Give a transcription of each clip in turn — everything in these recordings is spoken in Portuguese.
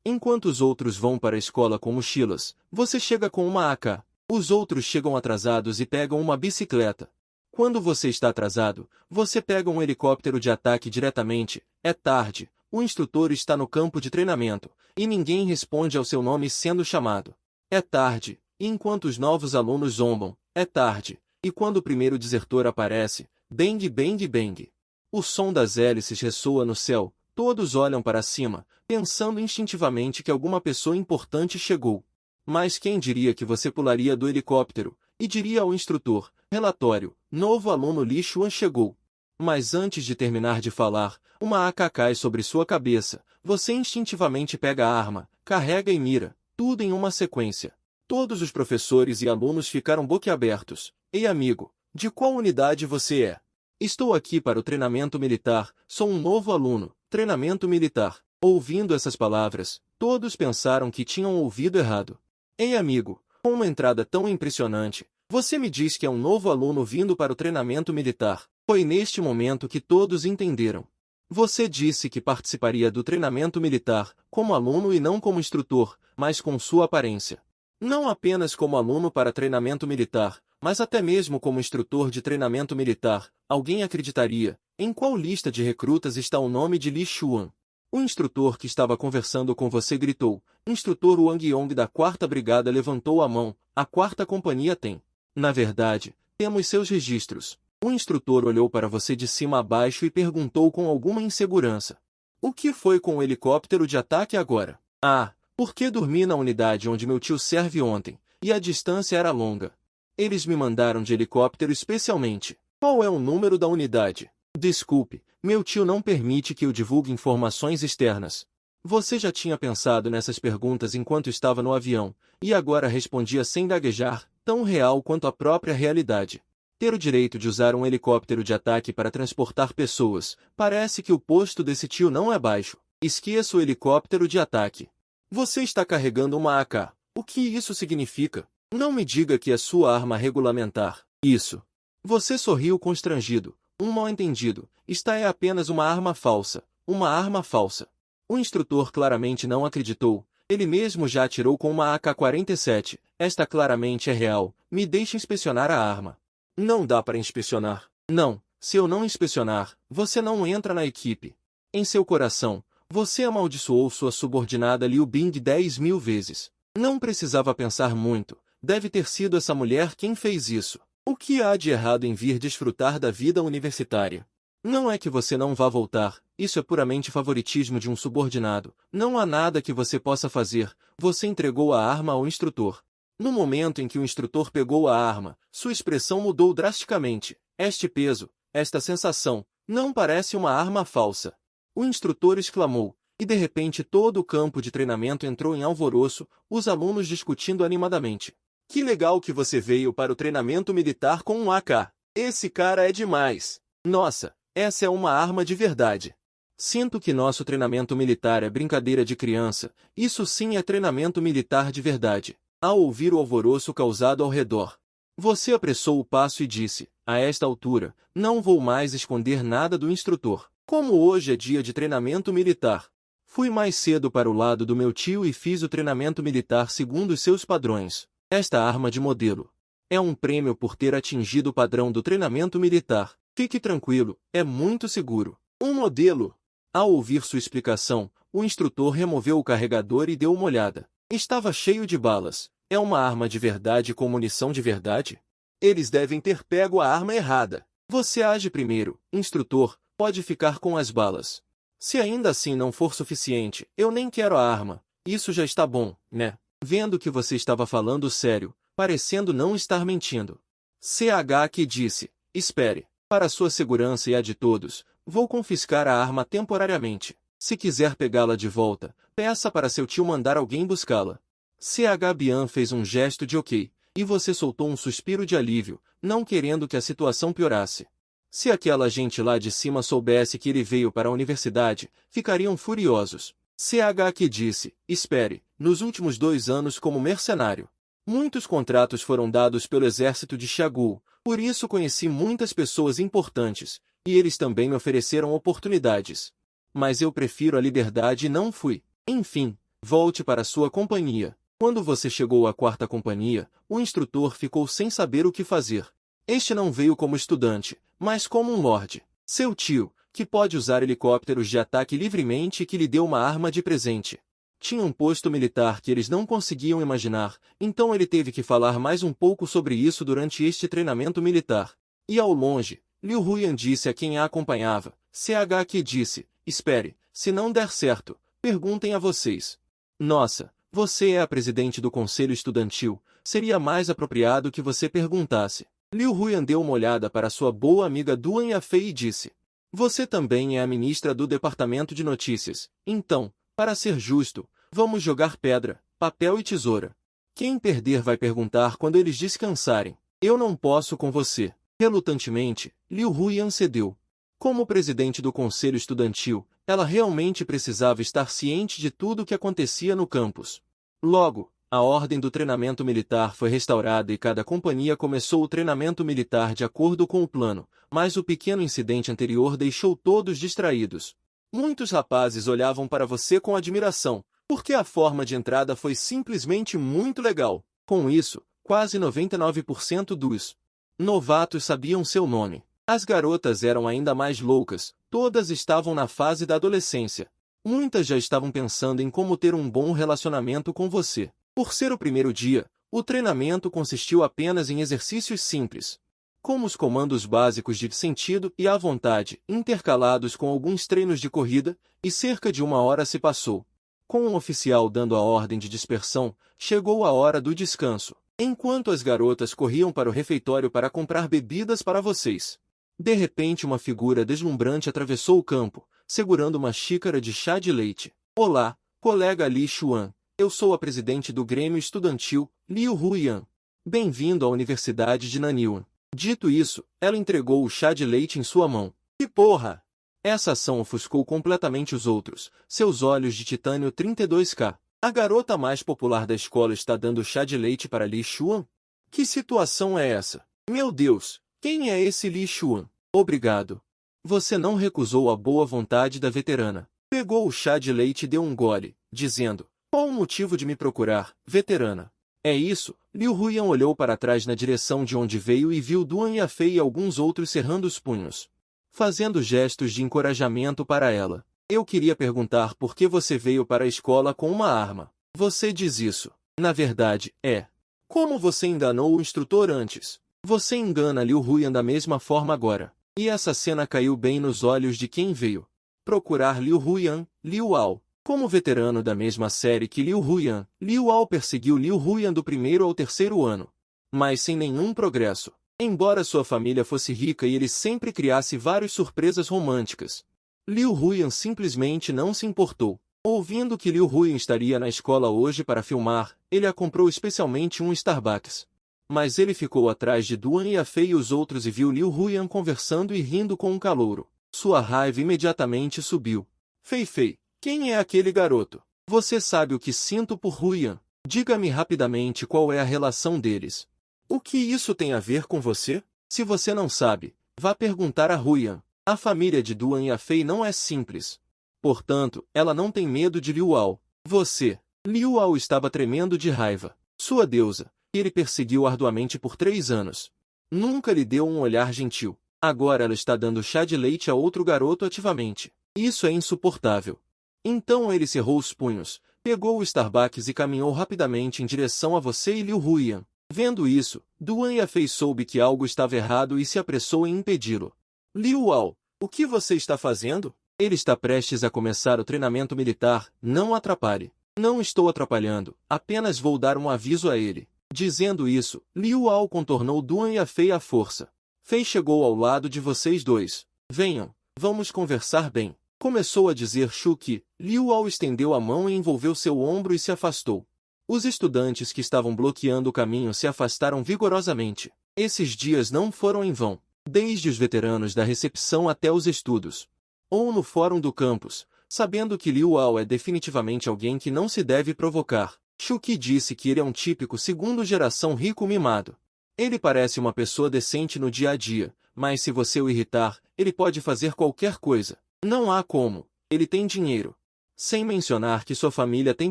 Enquanto os outros vão para a escola com mochilas, você chega com uma AK. Os outros chegam atrasados e pegam uma bicicleta. Quando você está atrasado, você pega um helicóptero de ataque diretamente. É tarde, o instrutor está no campo de treinamento, e ninguém responde ao seu nome sendo chamado. É tarde, e enquanto os novos alunos zombam, é tarde, e quando o primeiro desertor aparece, bang bang bang. O som das hélices ressoa no céu, todos olham para cima, pensando instintivamente que alguma pessoa importante chegou. Mas quem diria que você pularia do helicóptero, e diria ao instrutor, relatório, novo aluno Li Xuan chegou. Mas antes de terminar de falar, uma AK cai sobre sua cabeça, você instintivamente pega a arma, carrega e mira, tudo em uma sequência. Todos os professores e alunos ficaram boquiabertos. Ei amigo, de qual unidade você é? Estou aqui para o treinamento militar, sou um novo aluno, treinamento militar. Ouvindo essas palavras, todos pensaram que tinham ouvido errado. Ei amigo, com uma entrada tão impressionante, você me diz que é um novo aluno vindo para o treinamento militar. Foi neste momento que todos entenderam. Você disse que participaria do treinamento militar, como aluno e não como instrutor, mas com sua aparência. Não apenas como aluno para treinamento militar, mas até mesmo como instrutor de treinamento militar, alguém acreditaria. Em qual lista de recrutas está o nome de Li Xuan? O instrutor que estava conversando com você gritou. Instrutor Wang Yong da 4ª Brigada levantou a mão. A 4ª Companhia tem. Na verdade, temos seus registros. O instrutor olhou para você de cima a baixo e perguntou com alguma insegurança. O que foi com o helicóptero de ataque agora? Ah, porque dormi na unidade onde meu tio serve ontem, e a distância era longa. Eles me mandaram de helicóptero especialmente. Qual é o número da unidade? Desculpe, meu tio não permite que eu divulgue informações externas. Você já tinha pensado nessas perguntas enquanto estava no avião, e agora respondia sem gaguejar, tão real quanto a própria realidade. Ter o direito de usar um helicóptero de ataque para transportar pessoas, parece que o posto desse tio não é baixo. Esqueça o helicóptero de ataque. Você está carregando uma AK. O que isso significa? Não me diga que é sua arma regulamentar. Isso. Você sorriu constrangido. Um mal-entendido. Esta é apenas uma arma falsa. Uma arma falsa. O instrutor claramente não acreditou. Ele mesmo já atirou com uma AK-47. Esta claramente é real. Me deixe inspecionar a arma. Não dá para inspecionar. Não, se eu não inspecionar, você não entra na equipe. Em seu coração, você amaldiçoou sua subordinada Liu Bing 10.000 vezes. Não precisava pensar muito. Deve ter sido essa mulher quem fez isso. O que há de errado em vir desfrutar da vida universitária? Não é que você não vá voltar, isso é puramente favoritismo de um subordinado. Não há nada que você possa fazer, você entregou a arma ao instrutor. No momento em que o instrutor pegou a arma, sua expressão mudou drasticamente. Este peso, esta sensação, não parece uma arma falsa. O instrutor exclamou, e de repente todo o campo de treinamento entrou em alvoroço, os alunos discutindo animadamente. Que legal que você veio para o treinamento militar com um AK. Esse cara é demais. Nossa, essa é uma arma de verdade. Sinto que nosso treinamento militar é brincadeira de criança, isso sim é treinamento militar de verdade. Ao ouvir o alvoroço causado ao redor, você apressou o passo e disse, a esta altura, não vou mais esconder nada do instrutor. Como hoje é dia de treinamento militar, fui mais cedo para o lado do meu tio e fiz o treinamento militar segundo os seus padrões. Esta arma de modelo é um prêmio por ter atingido o padrão do treinamento militar. Fique tranquilo, é muito seguro. Um modelo. Ao ouvir sua explicação, o instrutor removeu o carregador e deu uma olhada. Estava cheio de balas. É uma arma de verdade com munição de verdade? Eles devem ter pego a arma errada. Você age primeiro, instrutor, pode ficar com as balas. Se ainda assim não for suficiente, eu nem quero a arma. Isso já está bom, né? Vendo que você estava falando sério, parecendo não estar mentindo. CH que disse, espere, para sua segurança e a de todos, vou confiscar a arma temporariamente. Se quiser pegá-la de volta, peça para seu tio mandar alguém buscá-la. CH Bian fez um gesto de ok, e você soltou um suspiro de alívio, não querendo que a situação piorasse. Se aquela gente lá de cima soubesse que ele veio para a universidade, ficariam furiosos. CH que disse, espere, nos últimos 2 anos como mercenário. Muitos contratos foram dados pelo exército de Xiagu, por isso conheci muitas pessoas importantes, e eles também me ofereceram oportunidades. Mas eu prefiro a liberdade e não fui. Enfim, Volte para sua companhia. Quando você chegou à quarta companhia, o instrutor ficou sem saber o que fazer. Este não veio como estudante, mas como um lorde. Seu tio, que pode usar helicópteros de ataque livremente e que lhe deu uma arma de presente. Tinha um posto militar que eles não conseguiam imaginar, então ele teve que falar mais um pouco sobre isso durante este treinamento militar. E ao longe, Liu Huyan disse a quem a acompanhava, CH que disse, espere, se não der certo, perguntem a vocês. Nossa, você é a presidente do conselho estudantil, seria mais apropriado que você perguntasse. Liu Huyan deu uma olhada para sua boa amiga Duan Yafei e disse, você também é a ministra do departamento de notícias, então, para ser justo, vamos jogar pedra, papel e tesoura. Quem perder vai perguntar quando eles descansarem. Eu não posso com você. Relutantemente, Liu Huyan cedeu. Como presidente do conselho estudantil, ela realmente precisava estar ciente de tudo o que acontecia no campus. Logo, a ordem do treinamento militar foi restaurada e cada companhia começou o treinamento militar de acordo com o plano, mas o pequeno incidente anterior deixou todos distraídos. Muitos rapazes olhavam para você com admiração, porque a forma de entrada foi simplesmente muito legal. Com isso, quase 99% dos novatos sabiam seu nome. As garotas eram ainda mais loucas, todas estavam na fase da adolescência. Muitas já estavam pensando em como ter um bom relacionamento com você. Por ser o primeiro dia, o treinamento consistiu apenas em exercícios simples, como os comandos básicos de sentido e à vontade, intercalados com alguns treinos de corrida, e cerca de 1 hora se passou. Com um oficial dando a ordem de dispersão, chegou a hora do descanso, enquanto as garotas corriam para o refeitório para comprar bebidas para vocês. De repente uma figura deslumbrante atravessou o campo, segurando uma xícara de chá de leite. Olá, colega Li Xuan. Eu sou a presidente do Grêmio Estudantil, Liu Huyan. Bem-vindo à Universidade de Nanyuan. Dito isso, ela entregou o chá de leite em sua mão. Que porra! Essa ação ofuscou completamente os outros, seus olhos de titânio 32K. A garota mais popular da escola está dando chá de leite para Li Xuan? Que situação é essa? Meu Deus, quem é esse Li Xuan? Obrigado. Você não recusou a boa vontade da veterana. Pegou o chá de leite e deu um gole, dizendo, qual o motivo de me procurar, veterana? É isso, Liu Huyan olhou para trás na direção de onde veio e viu Duan Yafei e alguns outros cerrando os punhos, fazendo gestos de encorajamento para ela. Eu queria perguntar por que você veio para a escola com uma arma. Você diz isso. Na verdade, é. Como você enganou o instrutor antes? Você engana Liu Huyan da mesma forma agora. E essa cena caiu bem nos olhos de quem veio procurar Liu Huyan, Liu Ao. Como veterano da mesma série que Liu Huyan, Liu Ao perseguiu Liu Huyan do 1º ao 3º ano, mas sem nenhum progresso. Embora sua família fosse rica e ele sempre criasse várias surpresas românticas, Liu Huyan simplesmente não se importou. Ouvindo que Liu Huyan estaria na escola hoje para filmar, ele a comprou especialmente um Starbucks. Mas ele ficou atrás de Duan Yafei e os outros e viu Liu Huyan conversando e rindo com um calouro. Sua raiva imediatamente subiu. Fei, quem é aquele garoto? Você sabe o que sinto por Huyan? Diga-me rapidamente qual é a relação deles. O que isso tem a ver com você? Se você não sabe, vá perguntar a Huyan. A família de Duan Yafei não é simples. Portanto, ela não tem medo de Liu Ao. Você. Liu Ao estava tremendo de raiva. Sua deusa, que ele perseguiu arduamente por 3 anos. Nunca lhe deu um olhar gentil. Agora ela está dando chá de leite a outro garoto ativamente. Isso é insuportável. Então ele cerrou os punhos, pegou o Starbucks e caminhou rapidamente em direção a você e Liu Huyan. Vendo isso, Duan Yafei soube que algo estava errado e se apressou em impedi-lo. Liu Ao, o que você está fazendo? Ele está prestes a começar o treinamento militar, não atrapalhe. Não estou atrapalhando, apenas vou dar um aviso a ele. Dizendo isso, Liu Ao contornou Duan Yafei à força. Fei chegou ao lado de vocês dois. Venham, vamos conversar bem. Começou a dizer Shu que, Liu Ao estendeu a mão e envolveu seu ombro e se afastou. Os estudantes que estavam bloqueando o caminho se afastaram vigorosamente. Esses dias não foram em vão. Desde os veteranos da recepção até os estudos, ou no fórum do campus, sabendo que Liu Ao é definitivamente alguém que não se deve provocar. Shu Qi disse que ele é um típico segundo-geração rico mimado. Ele parece uma pessoa decente no dia a dia, mas se você o irritar, ele pode fazer qualquer coisa. Não há como. Ele tem dinheiro. Sem mencionar que sua família tem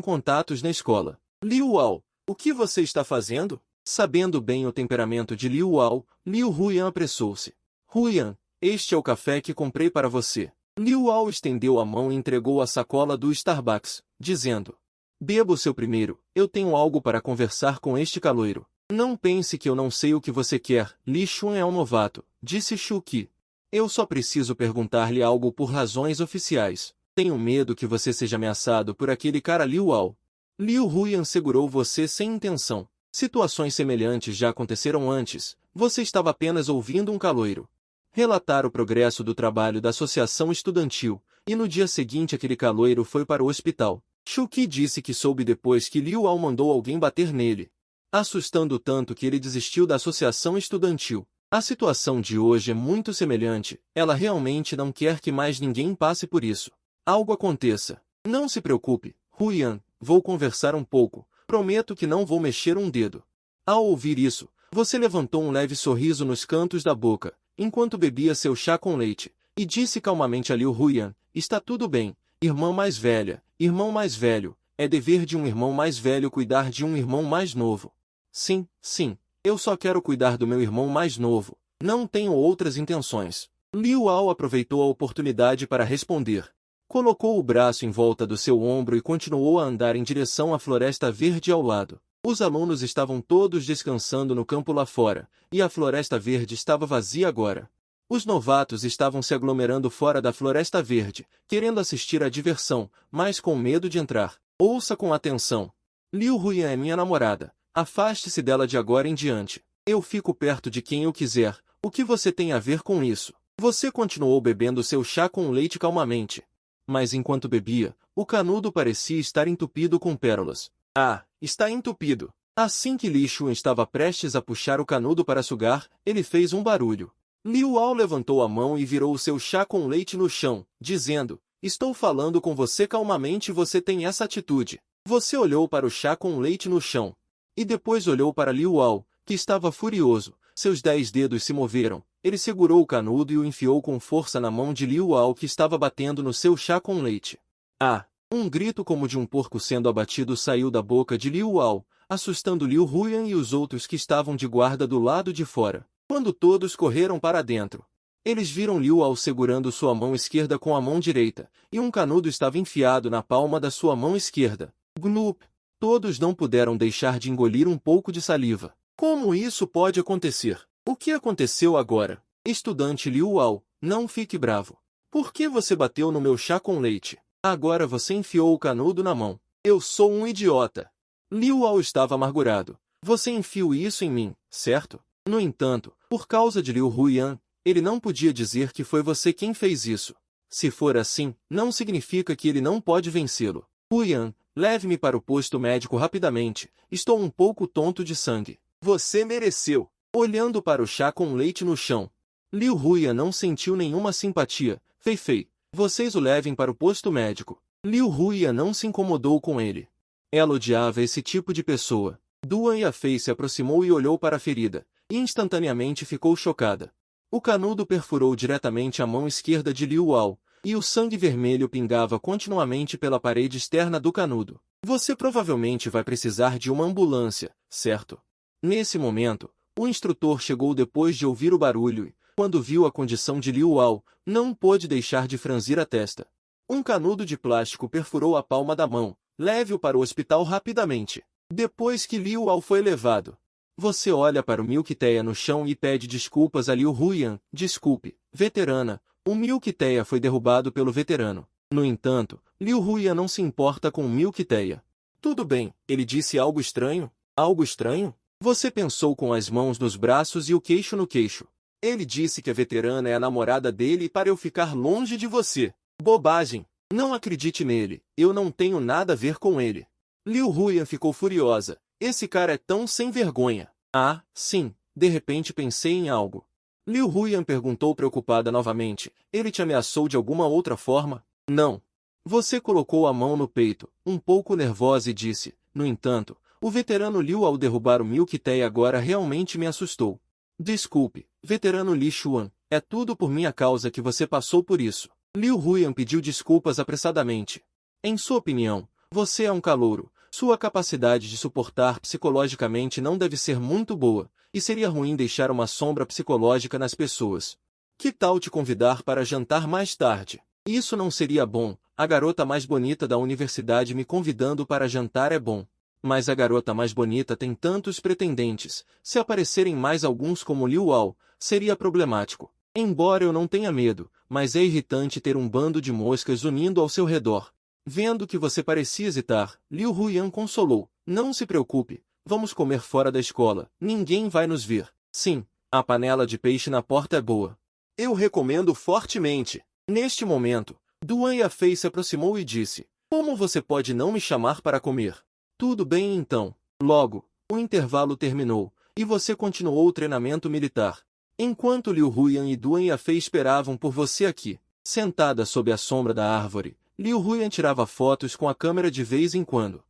contatos na escola. Liu Hao, o que você está fazendo? Sabendo bem o temperamento de Liu Hao, Liu Huyan apressou-se. Huyan, este é o café que comprei para você. Liu Hao estendeu a mão e entregou a sacola do Starbucks, dizendo: beba o seu primeiro, eu tenho algo para conversar com este caloiro. Não pense que eu não sei o que você quer, Li Shun é um novato, disse Shu Qi. Eu só preciso perguntar-lhe algo por razões oficiais. Tenho medo que você seja ameaçado por aquele cara Liu Hao. Liu Huyan segurou você sem intenção. Situações semelhantes já aconteceram antes, você estava apenas ouvindo um caloiro relatar o progresso do trabalho da associação estudantil, e no dia seguinte aquele caloiro foi para o hospital. Shu Qi disse que soube depois que Liu Hao mandou alguém bater nele, assustando tanto que ele desistiu da associação estudantil. A situação de hoje é muito semelhante, ela realmente não quer que mais ninguém passe por isso. Algo aconteça. Não se preocupe, Huyan, vou conversar um pouco, prometo que não vou mexer um dedo. Ao ouvir isso, você levantou um leve sorriso nos cantos da boca, enquanto bebia seu chá com leite, e disse calmamente a Liu Huyan: está tudo bem, irmã mais velha, irmão mais velho, é dever de um irmão mais velho cuidar de um irmão mais novo. Sim, sim, eu só quero cuidar do meu irmão mais novo, não tenho outras intenções. Liu Hao aproveitou a oportunidade para responder. Colocou o braço em volta do seu ombro e continuou a andar em direção à floresta verde ao lado. Os alunos estavam todos descansando no campo lá fora, e a floresta verde estava vazia agora. Os novatos estavam se aglomerando fora da floresta verde, querendo assistir à diversão, mas com medo de entrar. Ouça com atenção. Liu Huyan é minha namorada. Afaste-se dela de agora em diante. Eu fico perto de quem eu quiser. O que você tem a ver com isso? Você continuou bebendo seu chá com leite calmamente. Mas enquanto bebia, o canudo parecia estar entupido com pérolas. Ah, está entupido. Assim que Li Shun estava prestes a puxar o canudo para sugar, ele fez um barulho. Liu Hao levantou a mão e virou o seu chá com leite no chão, dizendo: estou falando com você calmamente e você tem essa atitude. Você olhou para o chá com leite no chão. E depois olhou para Liu Hao, que estava furioso. Seus 10 dedos se moveram. Ele segurou o canudo e o enfiou com força na mão de Liu Hao, que estava batendo no seu chá com leite. Ah! Um grito como de um porco sendo abatido saiu da boca de Liu Hao, assustando Liu Huyan e os outros que estavam de guarda do lado de fora. Quando todos correram para dentro, eles viram Liu Hao segurando sua mão esquerda com a mão direita, e um canudo estava enfiado na palma da sua mão esquerda. Gnup! Todos não puderam deixar de engolir um pouco de saliva. Como isso pode acontecer? O que aconteceu agora? Estudante Liu Hao, não fique bravo. Por que você bateu no meu chá com leite? Agora você enfiou o canudo na mão. Eu sou um idiota. Liu Hao estava amargurado. Você enfiou isso em mim, certo? No entanto, por causa de Liu Huyan, ele não podia dizer que foi você quem fez isso. Se for assim, não significa que ele não pode vencê-lo. Huyan, leve-me para o posto médico rapidamente. Estou um pouco tonto de sangue. Você mereceu. Olhando para o chá com leite no chão, Liu Huyan não sentiu nenhuma simpatia. Fei, vocês o levem para o posto médico. Liu Huyan não se incomodou com ele. Ela odiava esse tipo de pessoa. Duan Yafei se aproximou e olhou para a ferida, e instantaneamente ficou chocada. O canudo perfurou diretamente a mão esquerda de Liu Hao, e o sangue vermelho pingava continuamente pela parede externa do canudo. Você provavelmente vai precisar de uma ambulância, certo? Nesse momento, o instrutor chegou depois de ouvir o barulho e, quando viu a condição de Liu Hao, não pôde deixar de franzir a testa. Um canudo de plástico perfurou a palma da mão. Leve-o para o hospital rapidamente. Depois que Liu Hao foi levado, você olha para o Milk Tea no chão e pede desculpas a Liu Huyan. Desculpe, veterana, o Milk Tea foi derrubado pelo veterano. No entanto, Liu Huyan não se importa com o Milk Tea. Tudo bem, ele disse algo estranho? Algo estranho? Você pensou com as mãos nos braços e o queixo no queixo. Ele disse que a veterana é a namorada dele e para eu ficar longe de você. Bobagem! Não acredite nele, eu não tenho nada a ver com ele. Liu Huyan ficou furiosa. Esse cara é tão sem vergonha. Ah, sim, de repente pensei em algo. Liu Huyan perguntou preocupada novamente. Ele te ameaçou de alguma outra forma? Não. Você colocou a mão no peito, um pouco nervosa e disse. No entanto, o veterano Liu ao derrubar o Milk Tea agora realmente me assustou. Desculpe, veterano Li Xuan, é tudo por minha causa que você passou por isso. Liu Huyan pediu desculpas apressadamente. Em sua opinião, você é um calouro. Sua capacidade de suportar psicologicamente não deve ser muito boa, e seria ruim deixar uma sombra psicológica nas pessoas. Que tal te convidar para jantar mais tarde? Isso não seria bom. A garota mais bonita da universidade me convidando para jantar é bom. Mas a garota mais bonita tem tantos pretendentes. Se aparecerem mais alguns como Liu Wao, seria problemático. Embora eu não tenha medo, mas é irritante ter um bando de moscas unindo ao seu redor. Vendo que você parecia hesitar, Liu Huyan consolou. Não se preocupe, vamos comer fora da escola. Ninguém vai nos ver. Sim, a panela de peixe na porta é boa. Eu recomendo fortemente. Neste momento, Duan Yafei se aproximou e disse: Como você pode não me chamar para comer? Tudo bem então. Logo, o intervalo terminou, e você continuou o treinamento militar. Enquanto Liu Huyan e Duan Yafei esperavam por você aqui, sentada sob a sombra da árvore, Liu Huyan tirava fotos com a câmera de vez em quando.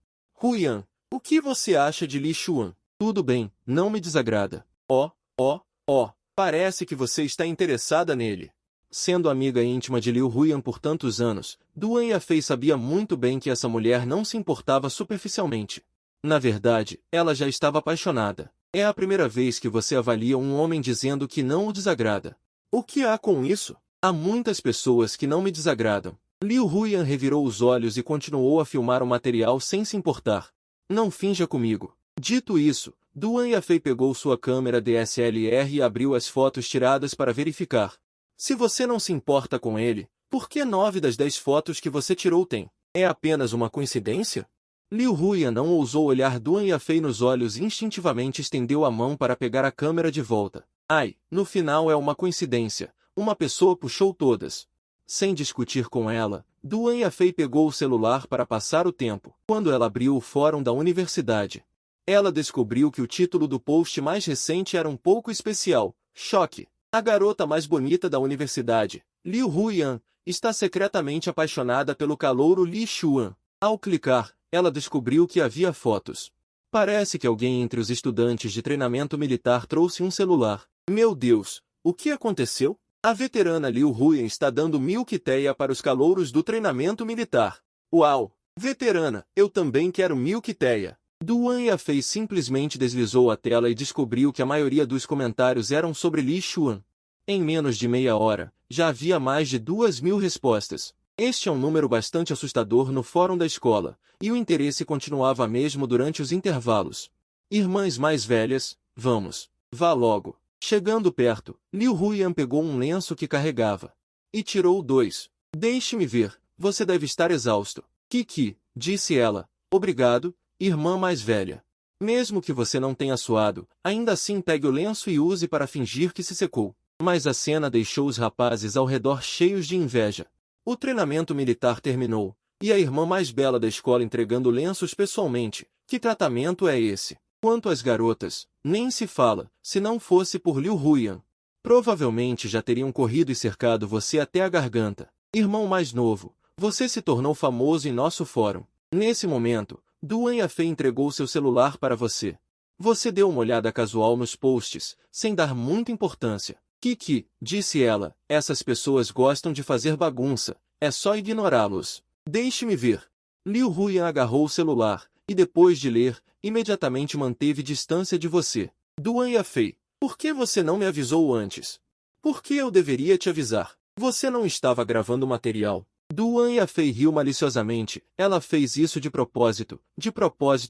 Huyan, o que você acha de Li Xuan? Tudo bem, não me desagrada. Parece que você está interessada nele. Sendo amiga íntima de Liu Huyan por tantos anos, Duan Yafei sabia muito bem que essa mulher não se importava superficialmente. Na verdade, ela já estava apaixonada. É a primeira vez que você avalia um homem dizendo que não o desagrada. O que há com isso? Há muitas pessoas que não me desagradam. Liu Huyan revirou os olhos e continuou a filmar o material sem se importar. Não finja comigo. Dito isso, Duan Yafei pegou sua câmera DSLR e abriu as fotos tiradas para verificar. Se você não se importa com ele, por que 9 das 10 fotos que você tirou tem? É apenas uma coincidência? Liu Huyan não ousou olhar Duan Yafei nos olhos e instintivamente estendeu a mão para pegar a câmera de volta. Ai, no final é uma coincidência. Uma pessoa puxou todas. Sem discutir com ela, Duan Yafei pegou o celular para passar o tempo. Quando ela abriu o fórum da universidade, ela descobriu que o título do post mais recente era um pouco especial. Choque! A garota mais bonita da universidade, Liu Huyan, está secretamente apaixonada pelo calouro Li Xuan. Ao clicar, ela descobriu que havia fotos. Parece que alguém entre os estudantes de treinamento militar trouxe um celular. Meu Deus, o que aconteceu? A veterana Liu Huyan está dando milk-teia para os calouros do treinamento militar. Uau! Veterana, eu também quero milk-teia. Duan Yafei simplesmente deslizou a tela e descobriu que a maioria dos comentários eram sobre Li Xuan. Em menos de meia hora, já havia mais de 2.000 respostas. Este é um número bastante assustador no fórum da escola, e o interesse continuava mesmo durante os intervalos. Irmãs mais velhas, vamos. Vá logo. Chegando perto, Liu Huyan pegou um lenço que carregava e tirou 2. Deixe-me ver, você deve estar exausto. Kiki, disse ela. Obrigado, irmã mais velha. Mesmo que você não tenha suado, ainda assim pegue o lenço e use para fingir que se secou. Mas a cena deixou os rapazes ao redor cheios de inveja. O treinamento militar terminou, e a irmã mais bela da escola entregando lenços pessoalmente. Que tratamento é esse? Quanto às garotas, nem se fala, se não fosse por Liu Huyan. Provavelmente já teriam corrido e cercado você até a garganta. Irmão mais novo, você se tornou famoso em nosso fórum. Nesse momento, Duan Yafei entregou seu celular para você. Você deu uma olhada casual nos posts, sem dar muita importância. Kiki, disse ela, essas pessoas gostam de fazer bagunça, é só ignorá-los. Deixe-me ver. Liu Huyan agarrou o celular, e depois de ler, imediatamente manteve distância de você. Duan Yafei, por que você não me avisou antes? Por que eu deveria te avisar? Você não estava gravando material. Duan Yafei riu maliciosamente. Ela fez isso de propósito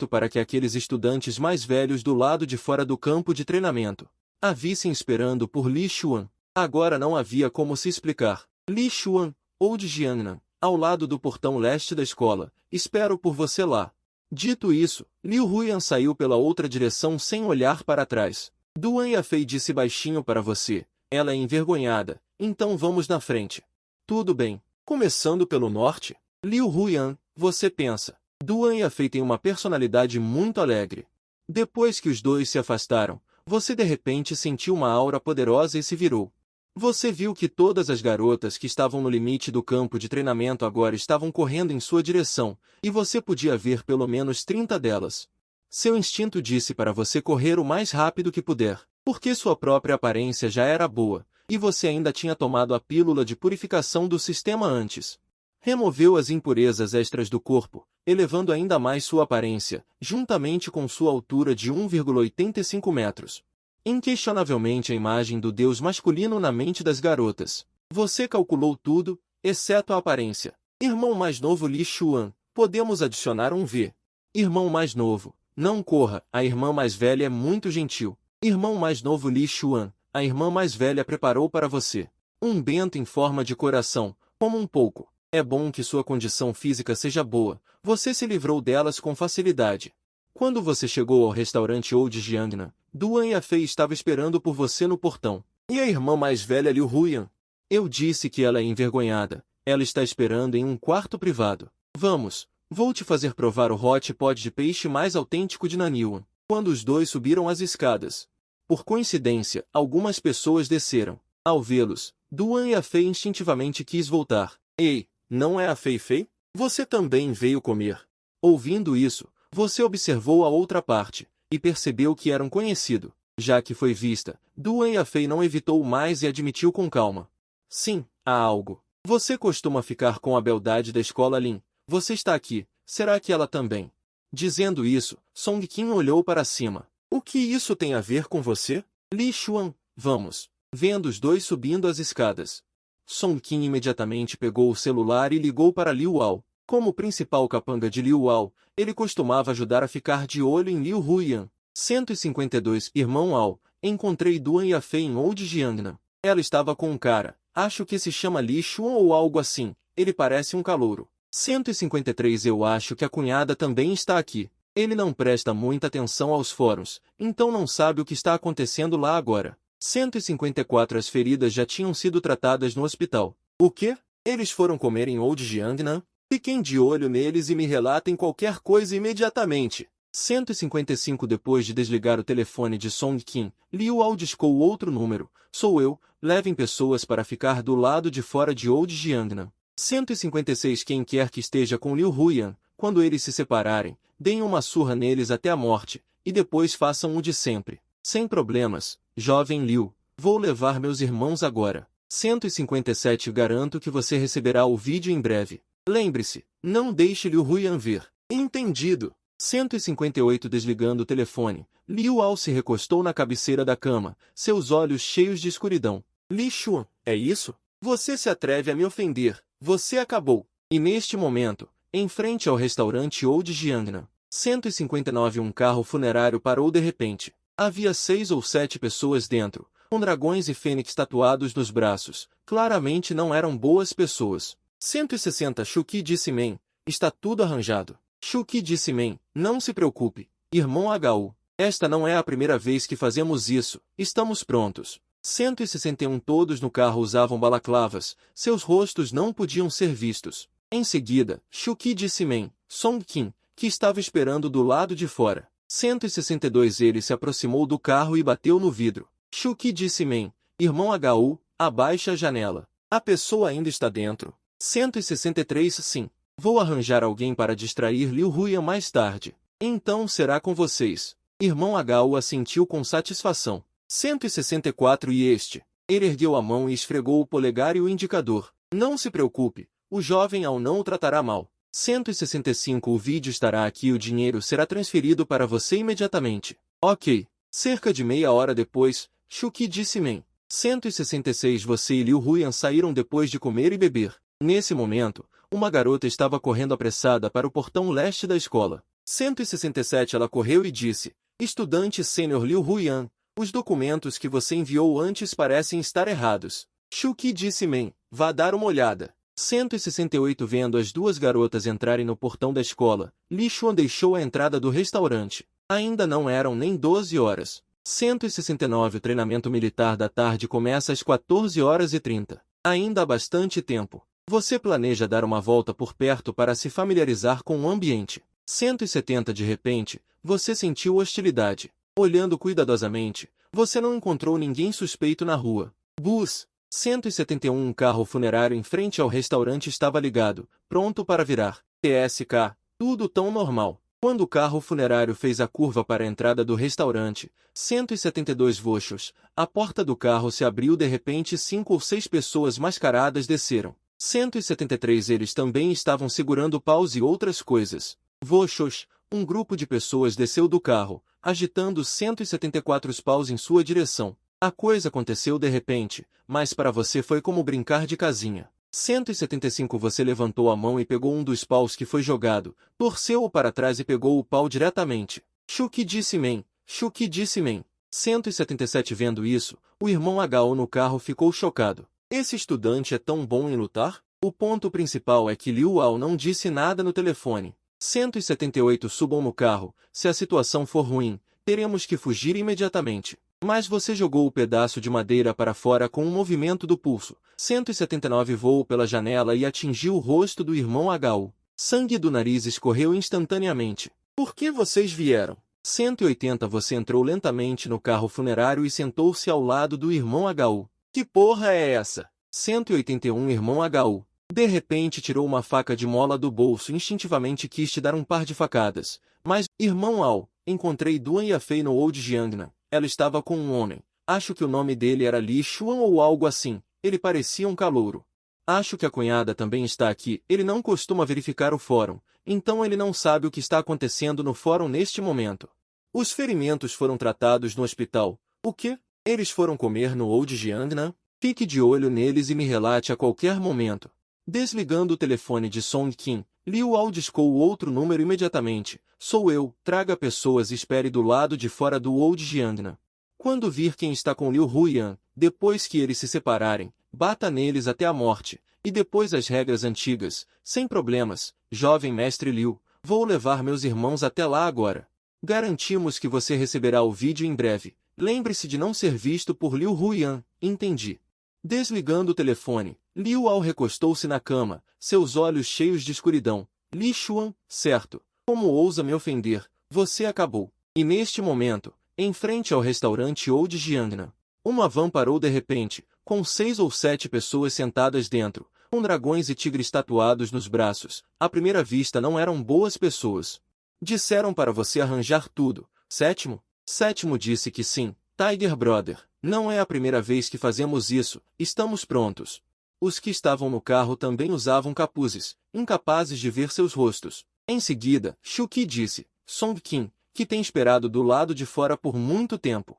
para que aqueles estudantes mais velhos do lado de fora do campo de treinamento a vissem esperando por Li Xuan. Agora não havia como se explicar. Li Xuan, ou de Jiangnan, ao lado do portão leste da escola. Espero por você lá. Dito isso, Liu Huyan saiu pela outra direção sem olhar para trás. Duan Yafei disse baixinho para você. Ela é envergonhada, então vamos na frente. Tudo bem. Começando pelo norte? Liu Huyan, você pensa. Duan Yafei tem uma personalidade muito alegre. Depois que os dois se afastaram, você de repente sentiu uma aura poderosa e se virou. Você viu que todas as garotas que estavam no limite do campo de treinamento agora estavam correndo em sua direção, e você podia ver pelo menos 30 delas. Seu instinto disse para você correr o mais rápido que puder, porque sua própria aparência já era boa, e você ainda tinha tomado a pílula de purificação do sistema antes. Removeu as impurezas extras do corpo, elevando ainda mais sua aparência, juntamente com sua altura de 1,85 metros. Inquestionavelmente a imagem do deus masculino na mente das garotas. Você calculou tudo, exceto a aparência. Irmão mais novo Li Xuan, podemos adicionar um V. Irmão mais novo, não corra, a irmã mais velha é muito gentil. Irmão mais novo Li Xuan, a irmã mais velha preparou para você um bento em forma de coração, como um pouco. É bom que sua condição física seja boa, você se livrou delas com facilidade. Quando você chegou ao restaurante Old Jiangnan, Duan Yafei estava esperando por você no portão. E a irmã mais velha Liu Huyan? Eu disse que ela é envergonhada, ela está esperando em um quarto privado. Vamos, vou te fazer provar o hot pot de peixe mais autêntico de Nanyuan. Quando os dois subiram as escadas. Por coincidência, algumas pessoas desceram. Ao vê-los, Duan Yafei instintivamente quis voltar. Ei, não é a Fei Fei? Você também veio comer. Ouvindo isso, você observou a outra parte, e percebeu que era um conhecido. Já que foi vista, Duan Yafei não evitou mais e admitiu com calma. Sim, há algo. Você costuma ficar com a beldade da escola Lin. Você está aqui, será que ela também? Dizendo isso, Song Qin olhou para cima. O que isso tem a ver com você? Li Xuan, vamos. Vendo os dois subindo as escadas. Song Qin imediatamente pegou o celular e ligou para Liu Wao. Como principal capanga de Liu Wao, ele costumava ajudar a ficar de olho em Liu Huyan. 152 Irmão Wao, encontrei Duan Yafei em Old Jiangnan. Ela estava com um cara, acho que se chama Li Xuan ou algo assim, ele parece um calouro. 153 Eu acho que a cunhada também está aqui. Ele não presta muita atenção aos fóruns, então não sabe o que está acontecendo lá agora. 154 As feridas já tinham sido tratadas no hospital. O quê? Eles foram comer em Old Jiangnan? Fiquem de olho neles e me relatem qualquer coisa imediatamente. 155 Depois de desligar o telefone de Song Qin, Liu Wao discou outro número. Sou eu, levem pessoas para ficar do lado de fora de Old Jiangnan. 156 Quem quer que esteja com Liu Huyan, quando eles se separarem, deem uma surra neles até a morte, e depois façam o de sempre. Sem problemas, jovem Liu, vou levar meus irmãos agora. 157 Garanto que você receberá o vídeo em breve. Lembre-se, não deixe Liu Huyan ver. Entendido. 158 Desligando o telefone, Liu Wao se recostou na cabeceira da cama, seus olhos cheios de escuridão. Li Xuan, é isso? Você se atreve a me ofender, você acabou. E neste momento, em frente ao restaurante Old Jiangnan, 159 Um carro funerário parou de repente. Havia 6 ou 7 pessoas dentro, com dragões e fênix tatuados nos braços. Claramente não eram boas pessoas. 160 Shuqi disse Men, está tudo arranjado. Shuqi disse Men, não se preocupe, irmão HU. Esta não é a primeira vez que fazemos isso, estamos prontos. 161 Todos no carro usavam balaclavas, seus rostos não podiam ser vistos. Em seguida, Shuqi disse Men, Song Qin, que estava esperando do lado de fora. 162 Ele se aproximou do carro e bateu no vidro. Shuqi disse Men, irmão HU, abaixe a janela. A pessoa ainda está dentro. 163 Sim. Vou arranjar alguém para distrair Liu Huyan mais tarde. Então será com vocês. Irmão HU assentiu com satisfação. 164 E este. Ele ergueu a mão e esfregou o polegar e o indicador. Não se preocupe, o jovem Ao não o tratará mal. 165 O vídeo estará aqui e o dinheiro será transferido para você imediatamente. Ok. Cerca de meia hora depois, Shuqi disse Men. 166 Você e Liu Huyan saíram depois de comer e beber. Nesse momento, uma garota estava correndo apressada para o portão leste da escola. 167 Ela correu e disse, estudante sênior Liu Huyan, os documentos que você enviou antes parecem estar errados. Shuqi disse Men, vá dar uma olhada. 168 Vendo as duas garotas entrarem no portão da escola, Li Xuan deixou a entrada do restaurante. Ainda não eram nem 12 horas. 169 O treinamento militar da tarde começa às 14h30. Ainda há bastante tempo. Você planeja dar uma volta por perto para se familiarizar com o ambiente. 170 De repente, você sentiu hostilidade. Olhando cuidadosamente, você não encontrou ninguém suspeito na rua. Bus. 171 Um carro funerário em frente ao restaurante estava ligado, pronto para virar. TSK. Tudo tão normal. Quando o carro funerário fez a curva para a entrada do restaurante, 172 Voxos, a porta do carro se abriu de repente e 5 ou 6 pessoas mascaradas desceram. 173 Eles também estavam segurando paus e outras coisas. Voxos, um grupo de pessoas desceu do carro, agitando 174 paus em sua direção. A coisa aconteceu de repente, mas para você foi como brincar de casinha. 175 Você levantou a mão e pegou um dos paus que foi jogado, torceu-o para trás e pegou o pau diretamente. Shuki disse men, Shuki disse men. 177 Vendo isso, o irmão Hagao no carro ficou chocado. Esse estudante é tão bom em lutar? O ponto principal é que Liu Ao não disse nada no telefone. 178 Subam no carro, se a situação for ruim, teremos que fugir imediatamente. Mas você jogou o pedaço de madeira para fora com um movimento do pulso. 179 Voou pela janela e atingiu o rosto do irmão Hagao. Sangue do nariz escorreu instantaneamente. Por que vocês vieram? 180 Você entrou lentamente no carro funerário e sentou-se ao lado do irmão Hagao. Que porra é essa? 181 Irmão Hagao. De repente tirou uma faca de mola do bolso e instintivamente quis te dar um par de facadas. Mas, irmão Ao, encontrei Duan Yafei no Old Jiangnan. Ela estava com um homem. Acho que o nome dele era Li Xuan ou algo assim. Ele parecia um calouro. Acho que a cunhada também está aqui. Ele não costuma verificar o fórum, então ele não sabe o que está acontecendo no fórum neste momento. Os ferimentos foram tratados no hospital. O quê? Eles foram comer no Old Jiangnan? Fique de olho neles e me relate a qualquer momento. Desligando o telefone de Song Qin, Liu Ao discou o outro número imediatamente. Sou eu, traga pessoas e espere do lado de fora do Old Jiangnan. Quando vir quem está com Liu Huiyan, depois que eles se separarem, bata neles até a morte, e depois as regras antigas, sem problemas, jovem mestre Liu, vou levar meus irmãos até lá agora. Garantimos que você receberá o vídeo em breve. Lembre-se de não ser visto por Liu Huiyan, entendi. Desligando o telefone, Liu Ao recostou-se na cama, seus olhos cheios de escuridão. Li Xuan, certo. Como ousa me ofender? Você acabou. E neste momento, em frente ao restaurante Old Jiangnan, uma van parou de repente, com 6 ou 7 pessoas sentadas dentro, com dragões e tigres tatuados nos braços. À primeira vista não eram boas pessoas. Disseram para você arranjar tudo. Sétimo disse que sim. Tiger Brother, não é a primeira vez que fazemos isso, estamos prontos. Os que estavam no carro também usavam capuzes, incapazes de ver seus rostos. Em seguida, Shuki disse, Song Qin, que tem esperado do lado de fora por muito tempo.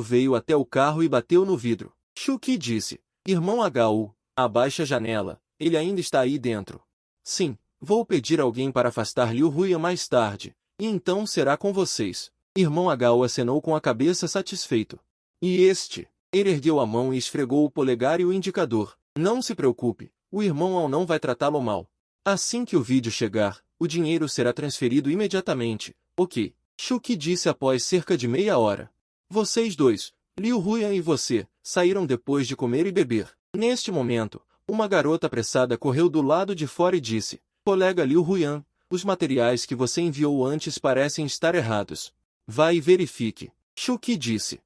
Veio até o carro e bateu no vidro. Shuki disse, irmão Hagao, abaixe a janela, ele ainda está aí dentro. Sim, vou pedir alguém para afastar Liu Huiyan mais tarde, e então será com vocês. Irmão Hagao acenou com a cabeça satisfeito. E este? Ele ergueu a mão e esfregou o polegar e o indicador. Não se preocupe, o irmão Ao não vai tratá-lo mal. Assim que o vídeo chegar, o dinheiro será transferido imediatamente. Ok. Shuki disse após cerca de meia hora. Vocês dois, Liu Huiyan e você, saíram depois de comer e beber. Neste momento, uma garota apressada correu do lado de fora e disse, colega Liu Huiyan, os materiais que você enviou antes parecem estar errados. Vá e verifique. Shuki disse.